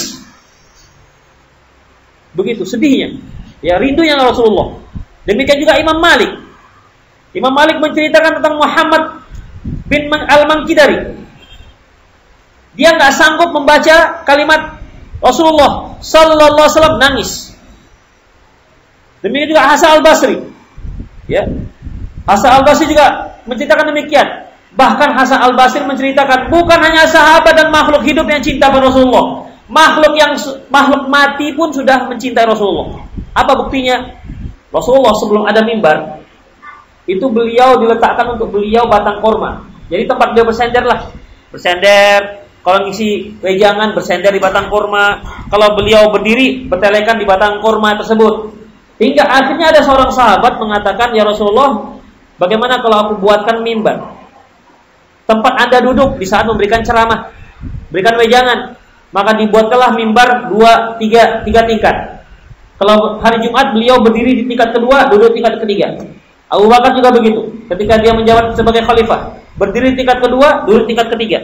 S2: Begitu sedihnya. Ya, rindunya Rasulullah. Demikian juga Imam Malik. Imam Malik menceritakan tentang Muhammad bin Al-Mankidari. Dia enggak sanggup membaca kalimat Rasulullah sallallahu alaihi wasallam, nangis. Demikian juga Hasan Al-Basri. Ya. Hasan Al-Basri juga menceritakan demikian. Bahkan Hasan Al-Basri menceritakan bukan hanya sahabat dan makhluk hidup yang cinta pada Rasulullah. Makhluk mati pun sudah mencintai Rasulullah. Apa buktinya? Rasulullah sebelum ada mimbar, itu beliau diletakkan untuk beliau batang korma. Jadi tempat beliau bersender lah. Bersender, kalau ngisi wejangan bersender di batang korma. Kalau beliau berdiri, bertelekan di batang korma tersebut. Hingga akhirnya ada seorang sahabat mengatakan, "Ya Rasulullah, bagaimana kalau aku buatkan mimbar? Tempat Anda duduk di saat memberikan ceramah, berikan wejangan." Maka dibuatkanlah mimbar tiga tingkat. Kalau hari Jumat beliau berdiri di tingkat kedua, duduk tingkat ketiga. Abu Bakar juga begitu. Ketika dia menjabat sebagai khalifah, berdiri di tingkat kedua, duduk tingkat ketiga.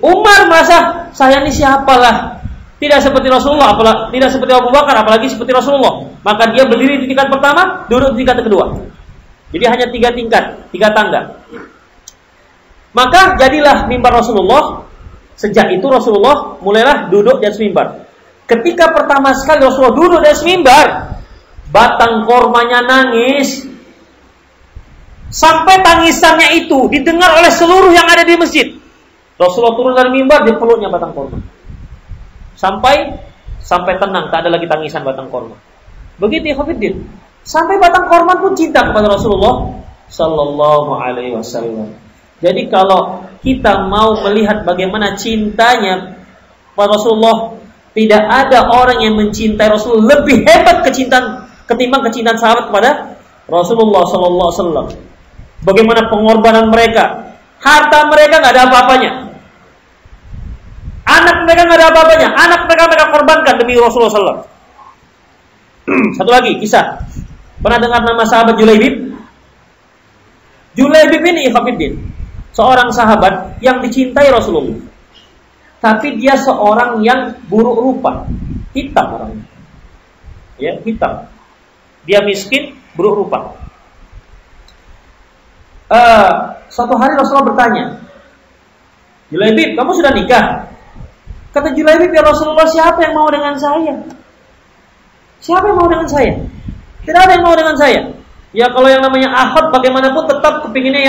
S2: Umar merasa, saya ini siapalah? Tidak seperti Rasulullah, tidak seperti Abu Bakar, apalagi seperti Rasulullah. Maka dia berdiri di tingkat pertama, duduk di tingkat kedua. Jadi hanya 3 tingkat, 3 tangga. Maka jadilah mimbar Rasulullah. Sejak itu Rasulullah mulailah duduk di atas mimbar. Ketika pertama sekali Rasulullah duduk di atas mimbar, batang kormanya nangis. Sampai tangisannya itu didengar oleh seluruh yang ada di masjid. Rasulullah turun dari mimbar, dipeluknya batang korma. Sampai tenang, tak ada lagi tangisan batang korma. Begitu ya Khafiddin. Sampai batang korma pun cinta kepada Rasulullah sallallahu alaihi wasallam. Jadi kalau kita mau melihat bagaimana cintanya kepada Rasulullah, tidak ada orang yang mencintai Rasulullah lebih hebat ketimbang kecintaan sahabat kepada Rasulullah sallallahu alaihi wasallam. Bagaimana pengorbanan mereka, harta mereka nggak ada apa-apanya. Anak mereka nggak ada apa-apanya. Anak mereka korbankan demi Rasulullah SAW. Satu lagi kisah. Pernah dengar nama sahabat Julaibib? Julaibib ini Khafiddin, seorang sahabat yang dicintai Rasulullah. Tapi dia seorang yang buruk rupa, hitam orangnya. Ya, hitam. Dia miskin, buruk rupa. Suatu hari Rasulullah bertanya, Julaibib, kamu sudah nikah? Kata Julaibib, ya Rasulullah, siapa yang mau dengan saya? Siapa yang mau dengan saya? Tidak ada yang mau dengan saya. Ya kalau yang namanya akhad bagaimanapun tetap kepinginnya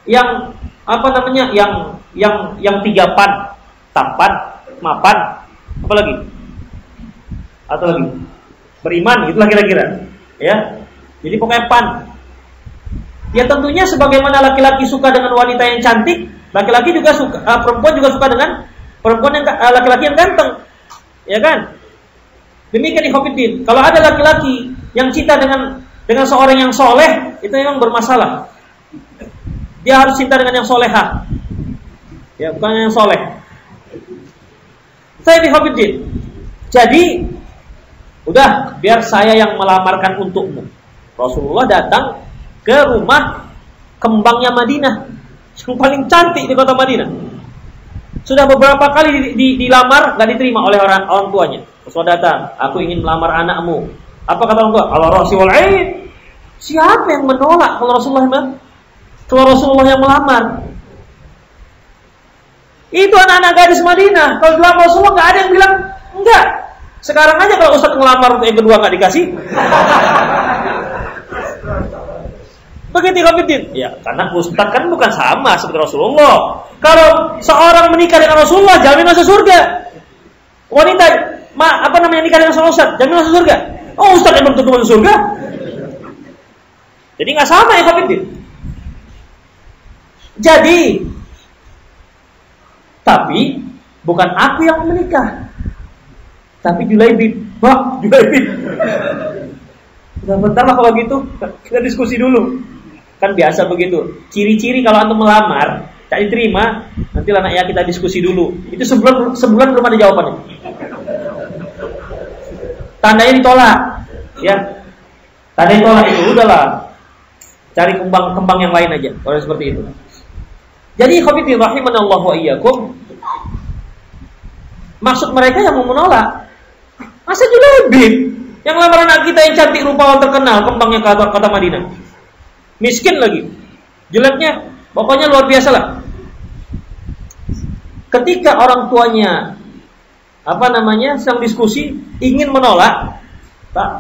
S2: yang apa namanya? Yang 3 pan, tapan, mapan, apa lagi? Atau lagi? Beriman, itulah kira-kira. Ya. Jadi pokoknya pan. Ya tentunya sebagaimana laki-laki suka dengan wanita yang cantik, laki-laki juga suka, perempuan juga suka dengan perempuan yang laki-laki yang ganteng, ya kan? Demikian di Khafiddin. Kalau ada laki-laki yang cinta dengan seorang yang soleh, itu memang bermasalah. Dia harus cinta dengan yang solehah, ya bukan yang soleh. Saya di Khafiddin. Jadi, udah biar saya yang melamarkan untukmu. Rasulullah datang ke rumah kembangnya Madinah, yang paling cantik di kota Madinah. Sudah beberapa kali dilamar, gak diterima oleh orang tuanya. Rasulullah datang, aku ingin melamar anakmu. Apa kata orang tua? Allah Rasul wal ain. Siapa yang menolak kalau Rasulullah Kalau Rasulullah yang melamar. Itu anak-anak gadis Madinah. Kalau bilang Rasulullah nggak ada yang bilang enggak. Sekarang aja kalau Ustaz ngelamar yang kedua nggak dikasih. Begitu Khafidin. Ya, karena Ustaz kan bukan sama seperti Rasulullah. Kalau seorang menikah dengan Rasulullah, jamin masuk surga. Wanita, nikah dengan seorang Ustaz, jamin masuk surga. Oh, Ustaz yang belum tentu masuk surga. Jadi nggak sama ya Khafidin. Jadi, tapi bukan aku yang menikah, tapi Julaibib. Wah, Julaibib. Bentar lah kalau gitu, kita diskusi dulu. Kan biasa begitu. Ciri-ciri kalau antum melamar, tak diterima, nanti lah nak ya kita diskusi dulu. Itu sebulan belum ada jawabannya. Tandanya ditolak, ya. Tandanya ditolak itu udahlah. Cari kembang yang lain aja. Kalau seperti itu. Jadi khafidin rahimanallahu wa iyyakum. Maksud mereka yang mau menolak. Masa Julaibib yang lamar anak kita yang cantik rupawan terkenal, kembangnya kata Madinah. Miskin lagi. Jeleknya pokoknya luar biasa lah. Ketika orang tuanya sedang diskusi ingin menolak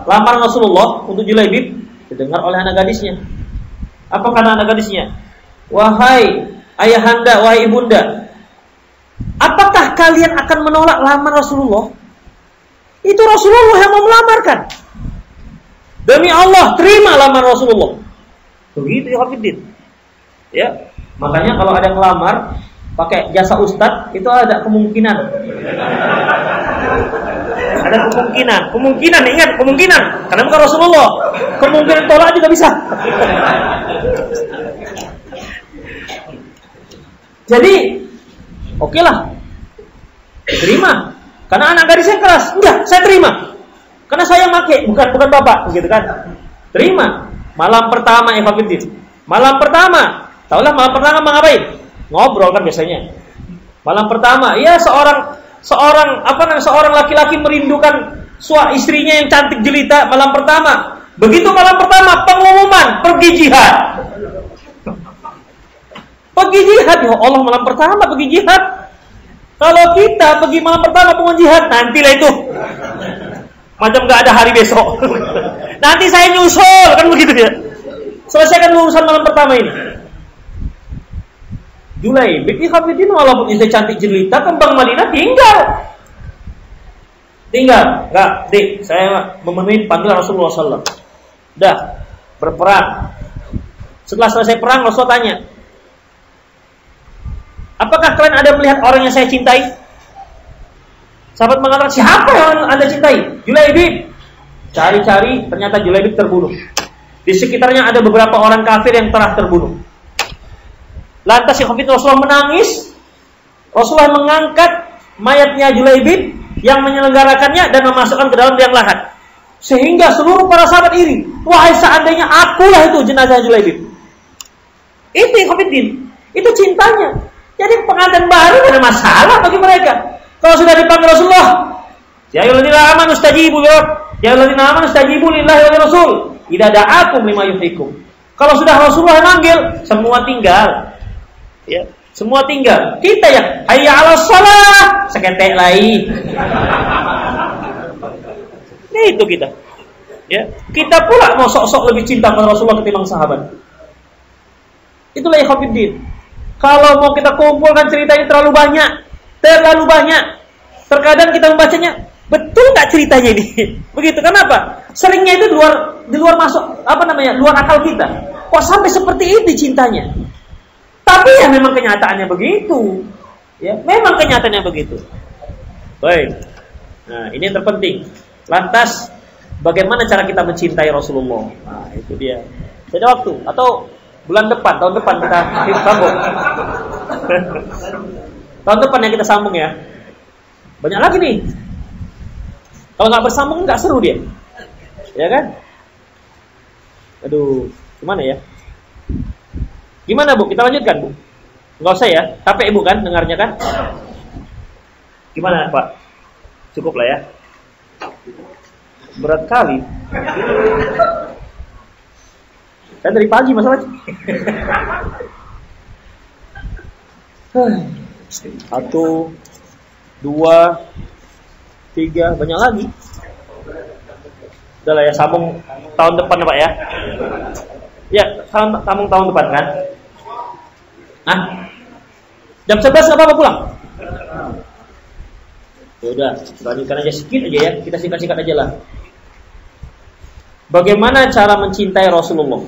S2: lamaran Rasulullah untuk Julaibib, didengar oleh anak gadisnya. Apa kata anak gadisnya? Wahai ayahanda, wahai ibunda, apakah kalian akan menolak lamar Rasulullah? Itu Rasulullah yang mau melamarkan. Demi Allah, terima lamar Rasulullah. Begitu ya Hafidin. Ya, makanya kalau ada yang ngelamar pakai jasa ustadz, itu ada kemungkinan. Ada kemungkinan, ingat kemungkinan. Karena bukan Rasulullah. Kemungkinan tolak juga bisa. Jadi, oke lah, terima. Karena anak gadisnya keras, enggak, saya terima. Karena saya pakai, bukan bapak, begitu kan? Terima. Malam pertama Ikhwanuddin. Malam pertama, tahulah malam pertama ngapain? Ngobrol kan biasanya. Malam pertama, ya seorang laki-laki merindukan istrinya yang cantik jelita malam pertama. Begitu malam pertama pengumuman pergi jihad. Pergi jihad, ya Allah, malam pertama pergi jihad. Kalau kita pergi malam pertama pengumuman jihad, nantilah itu. Macam gak ada hari besok. Nanti saya nyusul, kan begitu ya. Selesaikan urusan malam pertama ini. Julaibib Ikhwanuddin walaupun istri cantik jelita, kembang Madinah tinggal. Enggak, Dik, saya memenuhi panggilan Rasulullah SAW. Dah, berperang. Setelah selesai perang, Rasulullah tanya, apakah kalian ada melihat orang yang saya cintai? Sahabat mengatakan, siapa yang Anda cintai? Julaibib. Cari-cari, ternyata Julaibib terbunuh. Di sekitarnya ada beberapa orang kafir yang telah terbunuh. Lantas Rasulullah menangis. Rasulullah mengangkat mayatnya Julaibib yang menyelenggarakannya dan memasukkan ke dalam liang lahat. Sehingga seluruh para sahabat iri. Wahai seandainya akulah itu jenazah Julaibib. Itu Ikhwanuddin. Itu cintanya. Jadi pengantin baru tidak ada masalah bagi mereka. Kalau sudah dipanggil Rasulullah, ya ayyuhalladzina amanu istajibu lillahi wa rasul idza da'akum lima yuhyikum. Kalau sudah Rasulullah manggil, semua tinggal. Ya, semua tinggal. Kita ya, hayya 'alas shalah, seketek lagi. Nah, itu kita. Ya, kita pula mau sok-sok lebih cinta kepada Rasulullah ketimbang sahabat. Itulah Ikhwanuddin. Kalau mau kita kumpulkan ceritanya terlalu banyak. Terkadang kita membacanya, betul nggak ceritanya ini? Begitu. Kenapa? Seringnya itu di luar masuk luar akal kita. Kok sampai seperti ini cintanya? Tapi ya memang kenyataannya begitu. Ya, memang kenyataannya begitu. Baik. Nah, ini yang terpenting. Lantas, bagaimana cara kita mencintai Rasulullah? Nah, itu dia. Beda waktu atau tahun depan kita sambung. Tahun depan yang kita sambung ya. Banyak lagi nih. Kalau nggak bersambung nggak seru dia, ya kan? Aduh, gimana ya? Gimana Bu? Kita lanjutkan Bu? Nggak usah ya? Capek Ibu kan dengarnya kan? Gimana Pak? Cukup lah ya. Berat kali. Kan dari pagi masalahnya. 1, 2, 3, banyak lagi. Udah lah ya, sambung tahun depan ya Pak ya. Ya, sambung tahun depan kan. Jam 11 nggak apa-apa pulang? Ya udah, lanjutkan aja sedikit aja ya. Kita singkat-singkat aja lah. Bagaimana cara mencintai Rasulullah?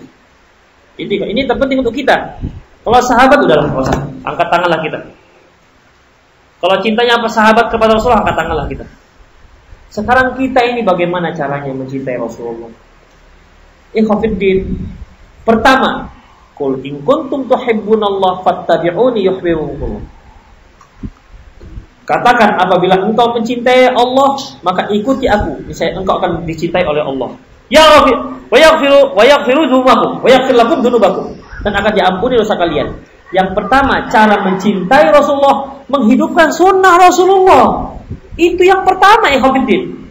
S2: Ini terpenting untuk kita. Kalau sahabat udahlah, nggak usah. Angkat tanganlah kita. Kalau cintanya apa sahabat kepada Rasulullah, angkat tanganlah kita. Sekarang kita ini bagaimana caranya mencintai Rasulullah? Ikhwafiddin. Pertama, qul in kuntum tuhibbunallah fattabi'uni yuhibbukumullah. Katakan apabila engkau mencintai Allah, maka ikuti aku, niscaya engkau akan dicintai oleh Allah. Ya Rabbi, wa yaghfiru dzunubakum, wa yaghfir lakum dzunubakum, dan akan diampuni dosa kalian. Yang pertama, cara mencintai Rasulullah, menghidupkan sunnah Rasulullah. Itu yang pertama, ikhwatiddin.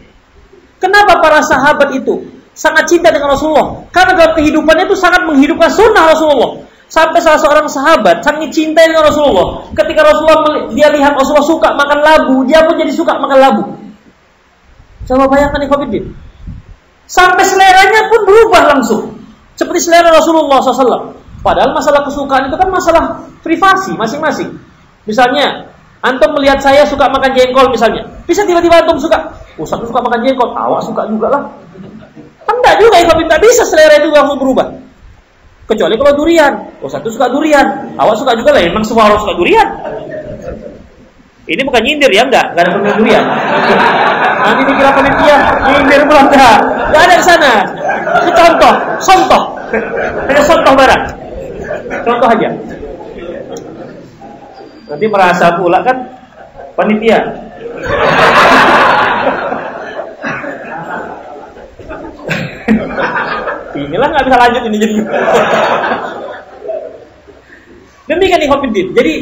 S2: Kenapa para sahabat itu sangat cinta dengan Rasulullah? Karena dalam kehidupannya itu sangat menghidupkan sunnah Rasulullah. Sampai salah seorang sahabat sangat cinta dengan Rasulullah. Ketika Rasulullah dia lihat Rasulullah suka makan labu, dia pun jadi suka makan labu. Coba bayangkan ikhwatiddin. Sampai seleranya pun berubah langsung, seperti selera Rasulullah SAW. Padahal masalah kesukaan itu kan masalah privasi masing-masing. Misalnya, antum melihat saya suka makan jengkol misalnya, bisa tiba-tiba antum suka, Ustaz suka makan jengkol, awak suka juga lah. Kan enggak juga, tak bisa selera itu langsung berubah. Kecuali kalau durian, Ustaz suka durian, awak suka juga lah. Memang semua orang suka durian. Ini bukan nyindir ya, enggak ada pemilik durian. Nanti dikira panitia nyindir pula enggak ada di sana. Itu contoh. Hanya contoh barang. Contoh aja. Nanti merasa pula kan panitia. Inilah nggak bisa lanjut ini jadi. Demikian ikhwatiddin. Jadi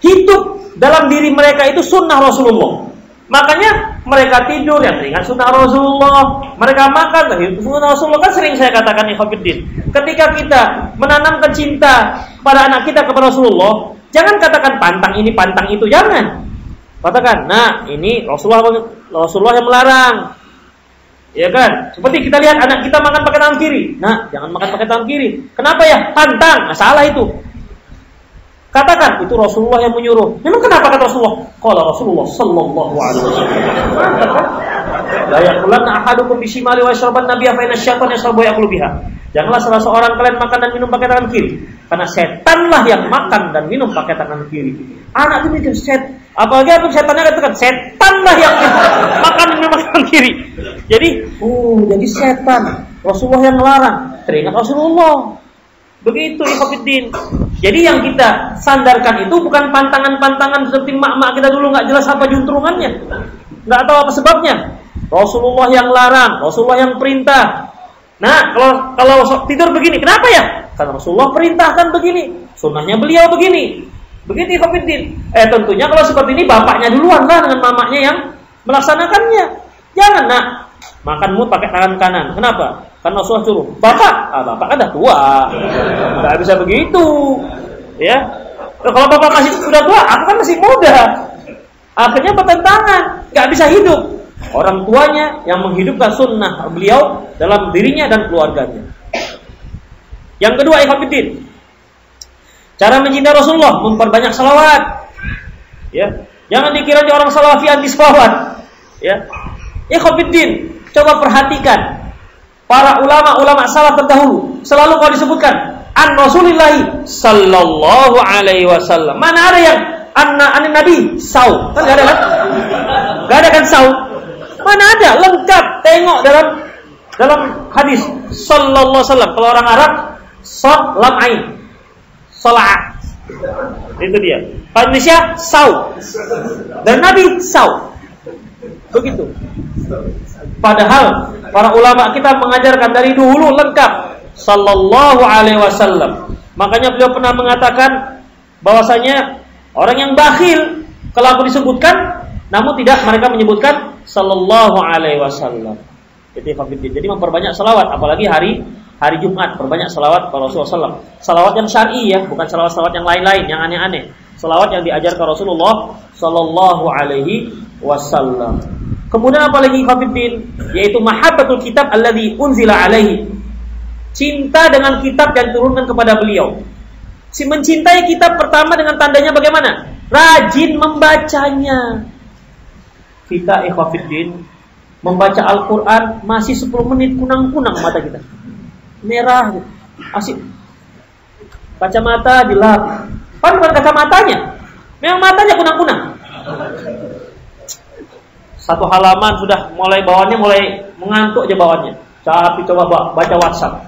S2: hidup dalam diri mereka itu sunnah Rasulullah. Makanya mereka tidur yang teringat sunnah Rasulullah, mereka makan dari sunnah Rasulullah. Kan sering saya katakan ikhwatiddin, ketika kita menanamkan cinta pada anak kita kepada Rasulullah, jangan katakan pantang ini pantang itu, jangan. Katakan, nah ini Rasulullah yang melarang. Ya kan? Seperti kita lihat anak kita makan pakai tangan kiri. Nah, jangan makan pakai tangan kiri. Kenapa ya? Pantang. Nah, salah itu. Katakan itu Rasulullah yang menyuruh. Memang kenapa kata Rasulullah? Qala Rasulullah sallallahu alaihi wasallam. La yaqulanna ahadukum bishimali wa yashraban nabiyya fa inna asy-syaitana yashrabu yaqulu biha. Janganlah salah seorang kalian makan dan minum pakai tangan kiri, karena setanlah yang makan dan minum pakai tangan kiri. Anak itu mikir apalagi aku setannya katakan setanlah yang makan dan minum pakai tangan kiri. Jadi, jadi setan. Rasulullah yang melarang. Teringat Rasulullah. Begitu ikhwatiddin. Jadi yang kita sandarkan itu bukan pantangan-pantangan seperti mak-mak kita dulu nggak jelas apa juntrungannya, nggak tahu apa sebabnya. Rasulullah yang larang, Rasulullah yang perintah. Nah, kalau tidur begini, kenapa ya? Karena Rasulullah perintahkan begini, sunnahnya beliau begini. Begitu ikhwatiddin. Tentunya kalau seperti ini bapaknya duluan lah dengan mamanya yang melaksanakannya. Jangan nak makan pakai tangan kanan. Kenapa? Karena Rasulullah suruh. Bapak kan dah tua, nggak bisa begitu, ya. Kalau bapak masih sudah tua, aku kan masih muda. Akhirnya bertentangan, nggak bisa hidup. Orang tuanya yang menghidupkan sunnah beliau dalam dirinya dan keluarganya. Yang kedua, ikhwatiddin, cara mencintai Rasulullah, memperbanyak salawat. Ya, jangan dikira orang salafi anti salawat. Ya, ikhwatiddin, coba perhatikan. Para ulama-ulama salaf terdahulu selalu kalau disebutkan an Rasulillahi sallallahu alaihi wasallam. Mana ada yang an Nabi sau? Kan enggak ada kan? Enggak ada kan sau? Mana ada? Lengkap. Tengok dalam hadis sallallahu alaihi wasallam. Kalau orang Arab sad lam ain. Salat. Itu dia. Kalau Indonesia sau. Dan Nabi sau. Begitu. Padahal para ulama kita mengajarkan dari dulu lengkap sallallahu alaihi wasallam. Makanya beliau pernah mengatakan bahwasanya orang yang bakhil kalau aku disebutkan namun tidak mereka menyebutkan sallallahu alaihi wasallam. Jadi memperbanyak salawat apalagi hari hari Jumat perbanyak salawat kepada Rasulullah SAW. Salawat yang syar'i ya, bukan salawat-salawat yang lain-lain, yang aneh-aneh. Salawat yang diajarkan Rasulullah Sallallahu Alaihi Wasallam. Kemudian apa lagi Khafiddin? Yaitu mahabbatul kitab alladzi unzila alaihi. Cinta dengan kitab yang diturunkan kepada beliau. Si mencintai kitab pertama dengan tandanya bagaimana? Rajin membacanya. Kita Khafiddin membaca Al-Quran masih 10 menit kunang-kunang mata kita. Merah, asik. Kacamata dilap. Kan bukan kacamatanya, memang matanya kunang-kunang. Satu halaman sudah mulai bawaannya mulai mengantuk aja bawaannya. Tapi coba baca WhatsApp.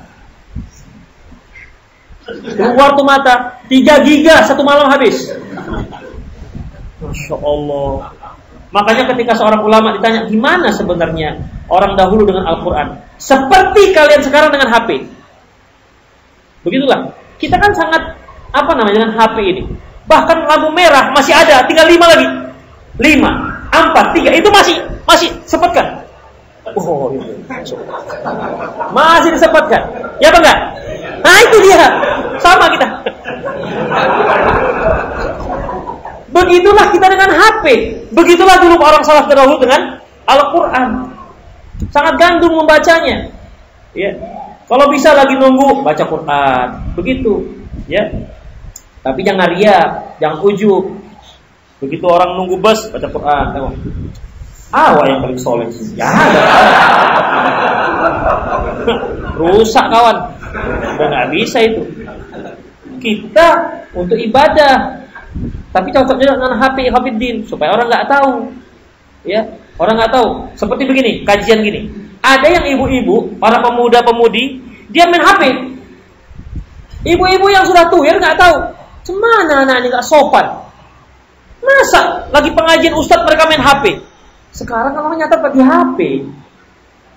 S2: Keluar tuh mata 3 giga satu malam habis. Masya Allah. Makanya ketika seorang ulama ditanya gimana sebenarnya orang dahulu dengan Al-Quran, seperti kalian sekarang dengan HP. Begitulah. Kita kan sangat dengan HP ini. Bahkan lampu merah masih ada, tinggal 5 lagi. 5, 4, 3 itu masih sepatkan. Oh, itu. Masih disepatkan. Ya apa enggak? Nah itu dia. Sama kita. Begitulah kita dengan HP. Begitulah dulu orang salaf terdahulu dengan Al-Quran. Sangat gandum membacanya. Ya. Kalau bisa lagi nunggu baca Quran. Begitu. Ya. Tapi jangan riya, jangan ujub. Begitu orang nunggu bus baca Quran. Awak yang paling soleh sih. Ya. Rusak kawan. Udah nggak bisa itu. Kita untuk ibadah. Tapi cocoknya dengan HP Khafiddin supaya orang nggak tahu, ya orang nggak tahu. Seperti begini, kajian gini. Ada yang ibu-ibu, para pemuda-pemudi, dia main HP. Ibu-ibu yang sudah tuir nggak tahu, cemana anak ini nggak sopan. Masa lagi pengajian ustadz mereka main HP? Sekarang orang nyatat pakai HP,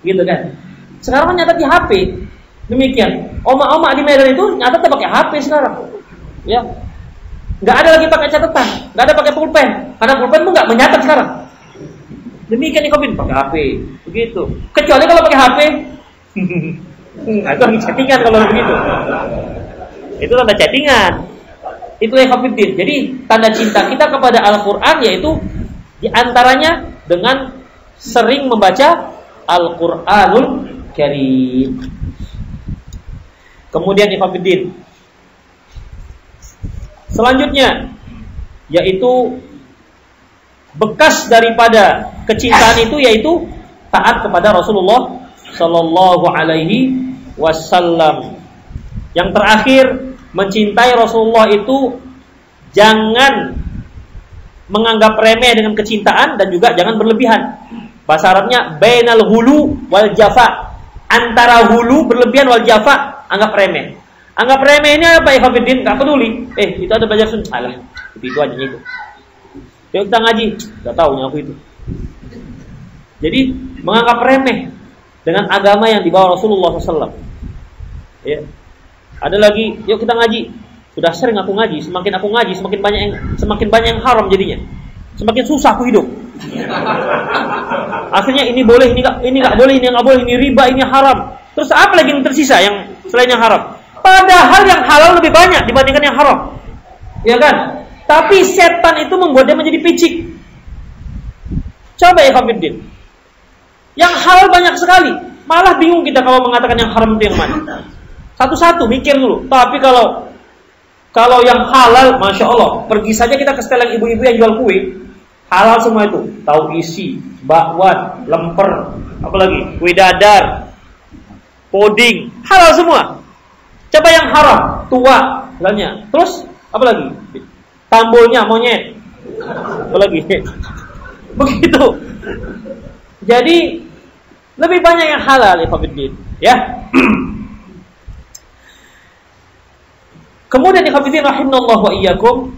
S2: gitu kan? Sekarang nyatat di HP. Demikian. Oma-oma di Medan itu nyatat pakai HP sekarang, ya. Nggak ada lagi pakai catatan, nggak ada pakai pulpen. Karena pulpen tuh nggak menyatat sekarang. Demikian nih Khafiddin pakai HP, begitu. Kecuali kalau pakai HP, itu lagi chattingan kalau begitu. Itu tanda chattingan. Itu yang Khafiddin. Jadi tanda cinta kita kepada Al-Quran yaitu diantaranya dengan sering membaca Al-Quranul Karim. Kemudian Khafiddin. Selanjutnya yaitu bekas daripada kecintaan itu yaitu taat kepada Rasulullah Sallallahu Alaihi Wasallam. Yang terakhir, mencintai Rasulullah itu jangan menganggap remeh dengan kecintaan dan juga jangan berlebihan. Bahasa Arabnya bainal hulu wal jafa. Antara hulu berlebihan wal jafa, anggap remeh. Anggap remeh ini apa ya Khafiddin? Gak peduli. Itu ada belajar sunnah. Alah, itu aja itu. Yuk kita ngaji. Gak tahu aku itu. Jadi menganggap remeh dengan agama yang dibawa Rasulullah SAW. Ya. Ada lagi, yuk kita ngaji. Sudah sering aku ngaji. Semakin aku ngaji, semakin banyak yang haram jadinya. Semakin susah aku hidup. Akhirnya ini boleh, ini nggak boleh, ini nggak boleh, ini riba, ini haram. Terus apa lagi yang tersisa yang selain yang haram? Padahal yang halal lebih banyak dibandingkan yang haram, ya kan? Tapi setan itu membuat dia menjadi picik. Coba ya Khafiddin, yang halal banyak sekali, malah bingung kita kalau mengatakan yang haram itu yang mana. Satu-satu mikir dulu. Tapi kalau yang halal, masya Allah, pergi saja kita ke setelan ibu-ibu yang jual kue, halal semua itu, tahu isi, bakwan, lemper, apalagi kue dadar, puding, halal semua. Coba yang haram, tua, misalnya. Terus apa lagi? Tambulnya monyet, apa lagi? Begitu. Jadi lebih banyak yang halal ya Khafiddin, ya. Kemudian ya Khafiddin rahimallahu wa iyyakum,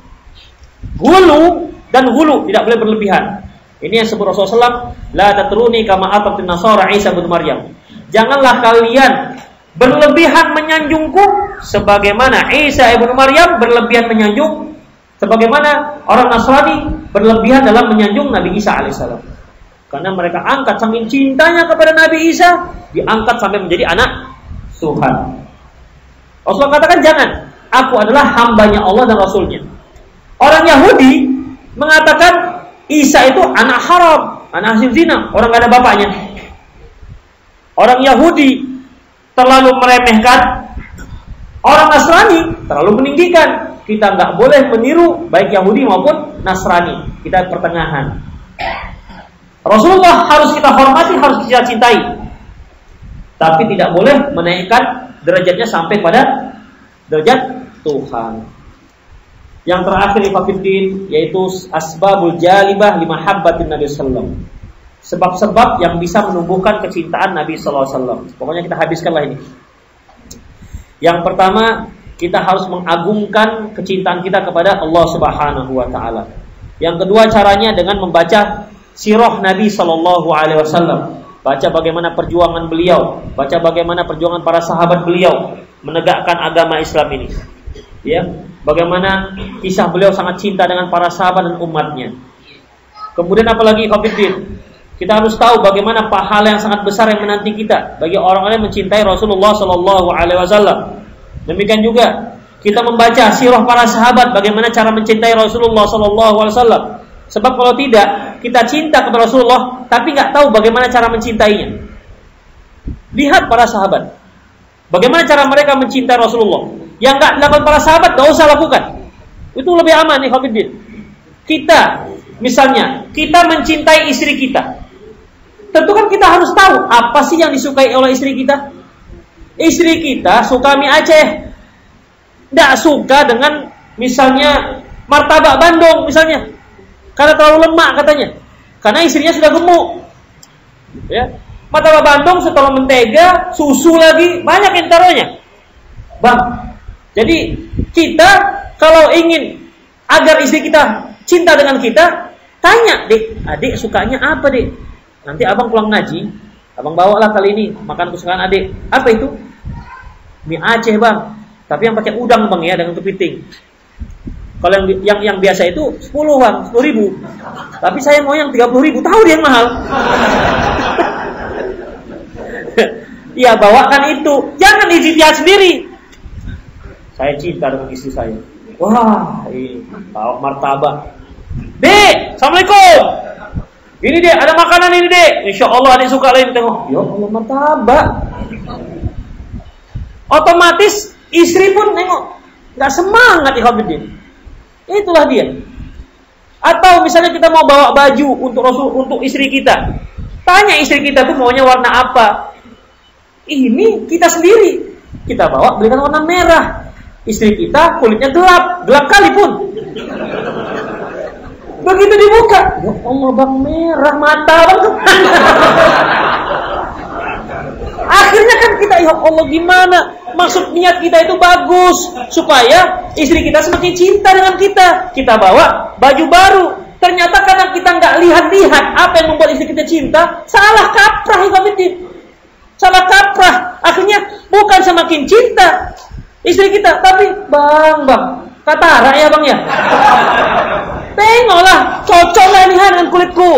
S2: hulu dan hulu tidak boleh berlebihan. Ini yang sebut Rasulullah SAW, la tatruni kama atatin nasara Isa bin Maryam. Janganlah kalian berlebihan menyanjungku sebagaimana Isa ibnu Maryam berlebihan menyanjung, sebagaimana orang Nasrani berlebihan dalam menyanjung Nabi Isa alaihissalam. Karena mereka angkat saking cintanya kepada Nabi Isa, diangkat sampai menjadi anak Tuhan. Rasulullah katakan jangan. Aku adalah hambanya Allah dan Rasulnya. Orang Yahudi mengatakan Isa itu anak haram, anak hasil zina, orang gak ada bapaknya. Orang Yahudi terlalu meremehkan, orang Nasrani terlalu meninggikan. Kita nggak boleh meniru baik Yahudi maupun Nasrani. Kita pertengahan. Rasulullah harus kita hormati, harus kita cintai, tapi tidak boleh menaikkan derajatnya sampai pada derajat Tuhan. Yang terakhir ikhwatiddin, yaitu asbabul jalibah limahabbatin Nabi sallallahu alaihi wasallam. Sebab-sebab yang bisa menumbuhkan kecintaan Nabi sallallahu alaihi wasallam. Pokoknya kita habiskanlah ini. Yang pertama, kita harus mengagungkan kecintaan kita kepada Allah Subhanahu wa taala. Yang kedua caranya dengan membaca sirah Nabi sallallahu alaihi wasallam. Baca bagaimana perjuangan beliau, baca bagaimana perjuangan para sahabat beliau menegakkan agama Islam ini. Ya, bagaimana kisah beliau sangat cinta dengan para sahabat dan umatnya. Kemudian apalagi ikhwatiddin, kita harus tahu bagaimana pahala yang sangat besar yang menanti kita bagi orang-orang yang mencintai Rasulullah sallallahu alaihi wasallam. Demikian juga kita membaca sirah para sahabat bagaimana cara mencintai Rasulullah sallallahu alaihi wasallam. Sebab kalau tidak, kita cinta kepada Rasulullah tapi nggak tahu bagaimana cara mencintainya. Lihat para sahabat, bagaimana cara mereka mencintai Rasulullah. Yang nggak dilakukan para sahabat nggak usah lakukan. Itu lebih aman nih, Hafidzin. Kita, misalnya, kita mencintai istri kita. Tentu kan kita harus tahu apa sih yang disukai oleh istri kita. Istri kita suka mie Aceh, nggak suka dengan misalnya martabak Bandung misalnya, karena terlalu lemak katanya. Karena istrinya sudah gemuk. Ya, martabak Bandung setelah mentega, susu lagi, banyak yang taruhnya. Bang, jadi kita kalau ingin agar istri kita cinta dengan kita, tanya, Dek, adik sukanya apa, Dek? Nanti abang pulang ngaji, abang bawalah kali ini makan kesukaan adik. Apa itu? Mie Aceh, Bang. Tapi yang pakai udang, Bang, ya, dengan kepiting. Kalau yang biasa itu 10, Bang, 10.000. Tapi saya mau yang 30.000. Tahu dia yang mahal. Ya, bawakan itu. Jangan ijtihad sendiri. Saya cinta dengan istri saya. Wah, ini bawa martabak. Dek, Assalamualaikum. Ini Dek, ada makanan ini Dek. Insya Allah adik suka lagi. Tengok. Ya Allah, martabak. Otomatis istri pun nengok, nggak semangat ikhwatiddin. Itulah dia. Atau misalnya kita mau bawa baju untuk istri kita, tanya istri kita tuh maunya warna apa. Ini kita sendiri, kita bawa belikan warna merah. Istri kita kulitnya gelap kali pun. Begitu dibuka, ya Allah, Bang, merah mata Bang. Akhirnya kan kita, ya Allah, gimana? Maksud niat kita itu bagus supaya istri kita semakin cinta dengan kita. Kita bawa baju baru. Ternyata karena kita nggak lihat-lihat apa yang membuat istri kita cinta, salah kaprah ikhwatiddin. Salah kaprah. Akhirnya bukan semakin cinta istri kita, tapi bang, katara ya Bang ya. Tengoklah, cocoklah ini dengan kulitku.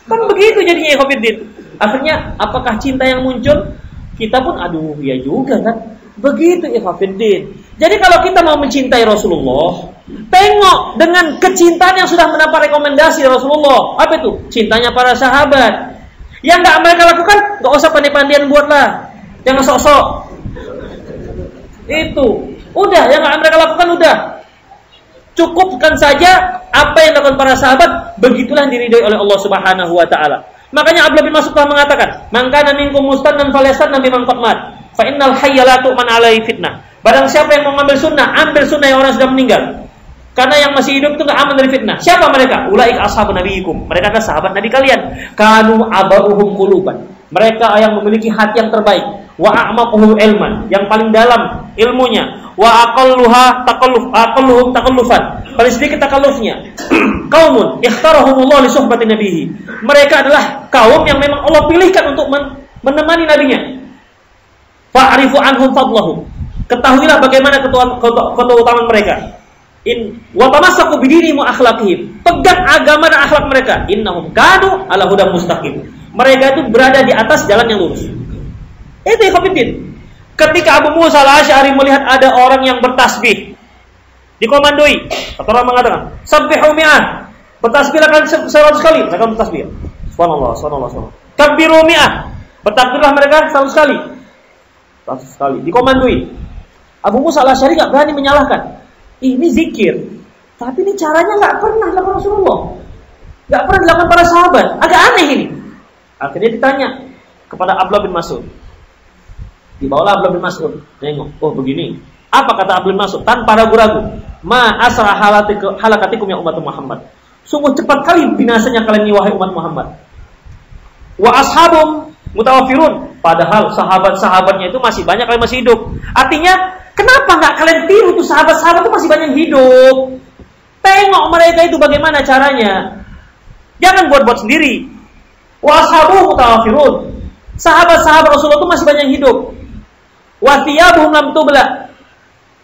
S2: Kan begitu jadinya ikhwatiddin. Akhirnya apakah cinta yang muncul? Kita pun aduh ya juga kan. Begitu ikhwatiddin. Jadi kalau kita mau mencintai Rasulullah, tengok dengan kecintaan yang sudah mendapat rekomendasi Rasulullah. Apa itu? Cintanya para sahabat. Yang enggak mereka lakukan, enggak usah pandai-pandaian buatlah. Jangan sok-sok. Itu. Udah, yang enggak mereka lakukan udah. Cukupkan saja apa yang dilakukan para sahabat, begitulah yang diridhai oleh Allah Subhanahu wa taala. Makanya Abdullah bin Mas'ud telah mengatakan, "Man kana minkum mustannan falyastanna biman qad mat, fa innal hayya la tu'man 'alaihi fitnah." Barang siapa yang mau mengambil sunnah, ambil sunnah yang orang sudah meninggal. Karena yang masih hidup itu enggak aman dari fitnah. Siapa mereka? Ulaika ashabun nabiyikum. Mereka adalah sahabat Nabi kalian. Kanu abaruhum quluban. Mereka yang memiliki hati yang terbaik. Wa a'maquhu ilman, yang paling dalam ilmunya. Wa aqalluha aqalluhum takallufan. Paling sedikit takallufnya. Qaumun ikhtarahumullah li suhbati nabihi. Mereka adalah kaum yang memang Allah pilihkan untuk menemani nabinya. Fa'rifu anhum fadlahum. Ketahuilah bagaimana keutamaan mereka. Wa tamassaku bidinihim wa akhlaqihim. Pegang agama dan akhlak mereka. Innahum kanu ala hudan mustaqim. Mereka itu berada di atas jalan yang lurus. Itu ikhwatiddin. Ketika Abu Musa al-Asy'ari melihat ada orang yang bertasbih, dikomandoi. Kata orang mengatakan, "Sabbihu mi'ah." Bertasbihlah kan 100 kali. Mereka bertasbih. Subhanallah, subhanallah, subhanallah. Kabbiru mi'ah. Bertakbirlah mereka 100 kali. 100 kali. Dikomandoi. Abu Musa al-Asy'ari enggak berani menyalahkan. Ini zikir. Tapi ini caranya enggak pernah dilakukan Rasulullah. Enggak pernah dilakukan para sahabat. Agak aneh ini. Akhirnya ditanya kepada Abdullah bin Mas'ud. Dibawalah Abdullah bin Mas'ud. Nengok, oh begini. Apa kata Abdullah bin Mas'ud? Tanpa ragu-ragu. Ma asra halakatikum ya umat Muhammad. Sungguh cepat kali binasanya kalian wahai umat Muhammad. Wa ashabum mutawafirun. Padahal sahabat-sahabatnya itu masih banyak, kalian masih hidup. Artinya, kenapa nggak kalian tiru tuh sahabat-sahabat itu masih banyak hidup? Tengok mereka itu bagaimana caranya. Jangan buat-buat sendiri. Wa ashabum mutawafirun. Sahabat-sahabat Rasulullah itu masih banyak hidup. Wa thiyabuhum lam tubla.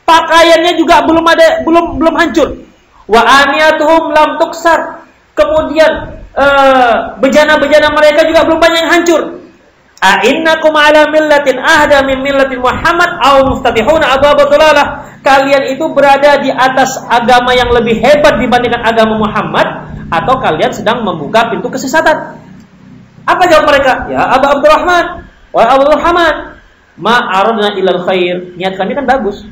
S2: Pakaiannya juga belum hancur. Wa aniyatuhum lam tuksar. Kemudian bejana-bejana mereka juga belum banyak yang hancur. A innakum ala millatin ahda min millatin Muhammad aw muftatihuna abwaab dhalalah. Kalian itu berada di atas agama yang lebih hebat dibandingkan agama Muhammad, atau kalian sedang membuka pintu kesesatan. Apa jawab mereka? Ya Abu Abdurrahman, wa Abdurrahman, ma aradna ilal khair. Niat kami kan bagus.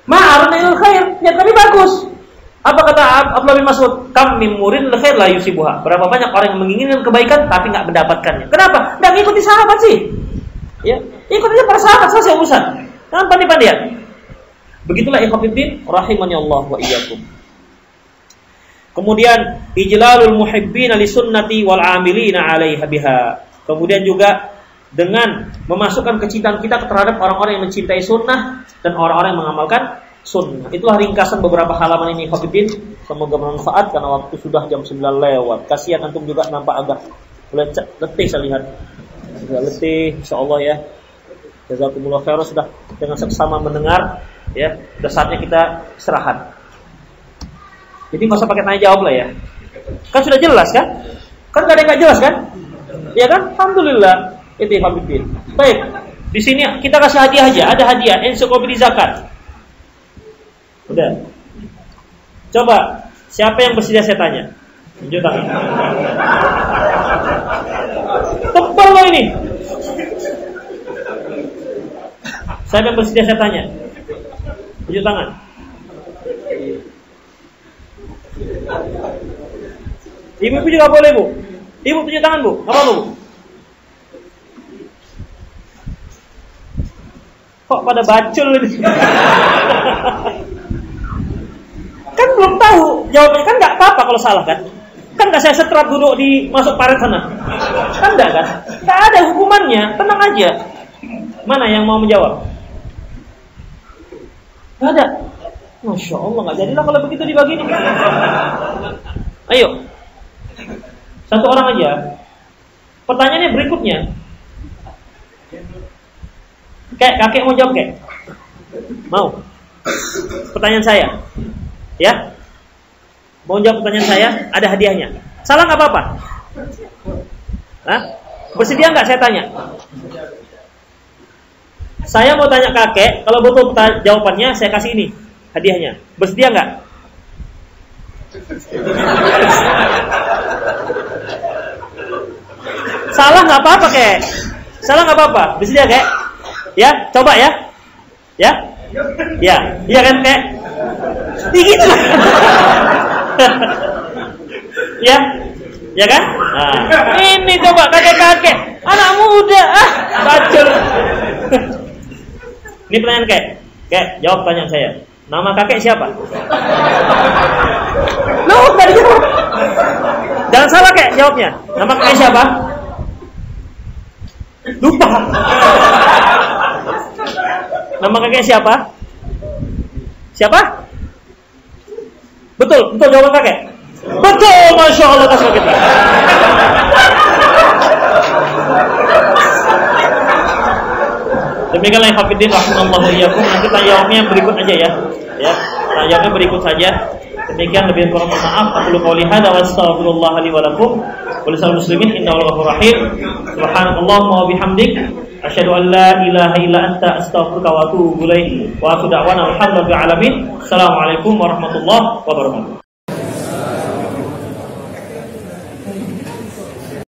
S2: Ma aradna ilal khair, niat kami bagus. Apa kata Abdullah bin Mas'ud? Kam min muridil khair la yusibuha. Berapa banyak orang yang menginginkan kebaikan tapi enggak mendapatkannya. Kenapa? Enggak ngikuti sahabat sih. Ya, ikuti para sahabat, selesai urusan. Jangan pandai-pandaian. Begitulah ikhwatiddin rahimani Allah wa iyyakum. Kemudian ijlalul muhibbina li sunnati wal amilina 'alaiha biha. Kemudian juga dengan memasukkan kecintaan kita terhadap orang-orang yang mencintai sunnah dan orang-orang yang mengamalkan sunnah. Itulah ringkasan beberapa halaman ini ikhwatiddin. Semoga bermanfaat karena waktu sudah jam 9 lewat. Kasihan antum juga nampak agak letih saya lihat. Sudah letih insyaallah ya. Jazakumullah khairan sudah dengan seksama mendengar ya. Sudah saatnya kita istirahat. Jadi nggak usah pakai tanya jawab lah ya. Kan sudah jelas kan? Kan nggak ada yang nggak jelas kan? Ya kan? Alhamdulillah. Itu ikhwatiddin. Baik. Di sini kita kasih hadiah aja. Ada hadiah ensiklopedia zakat. Udah. Coba siapa yang bersedia saya tanya? Tunjuk tangan. Tebal loh ini. Siapa yang bersedia saya tanya? Tunjuk tangan. Ibu juga boleh bu. Ibu tunjuk tangan bu. Apa bu? Kok pada bacul ini? Kan belum tahu jawabnya, kan nggak apa-apa kalau salah kan? Kan nggak saya setrap duduk di masuk paret sana? Kan nggak kan? Nggak ada hukumannya, tenang aja. Mana yang mau menjawab? Nggak ada. Masya Allah, nggak jadilah kalau begitu dibagi nih. Ayo, satu orang aja. Pertanyaannya berikutnya. Kakek mau jawab kek? Mau? Pertanyaan saya, ya? Mau jawab pertanyaan saya? Ada hadiahnya. Salah nggak apa-apa? Hah? Bersedia nggak saya tanya? Saya mau tanya kakek. Kalau betul jawabannya, saya kasih ini hadiahnya. Bersedia nggak? Salah nggak apa-apa kek? Salah nggak apa-apa? Bersedia kek? Ya, coba ya. Ya, ya, iya kan kek? Gitu lah. Ya, ya kan? Nah, ini coba kakek-kakek, anak muda, bacul. Ini pertanyaan kek. Kek, jawab pertanyaan saya. Nama kakek siapa? Loh, tadi jawab. Jangan salah kek jawabnya. Nama kakek siapa? Lupa. Nama kakek siapa? Siapa? Betul, betul jawaban kakek. Betul, masya Allah kasih kita. Demikianlah hafidin rahimallahu iyyakum. Nanti tanya jawabnya berikut aja ya. Ya, tanya jawabnya berikut saja. Demikian, lebih kurang maaf. Aku qouli hadza wa astaghfirullah li wa lakum wa lisal muslimin innahu ghafurur rahim. Subhanakallahumma wa bihamdik asyhadu an la ilaha illa anta astaghfiruka wa atubu ilaik. Wa akhiru da'wana alhamdulillahi rabbil alamin. Assalamualaikum warahmatullahi wabarakatuh.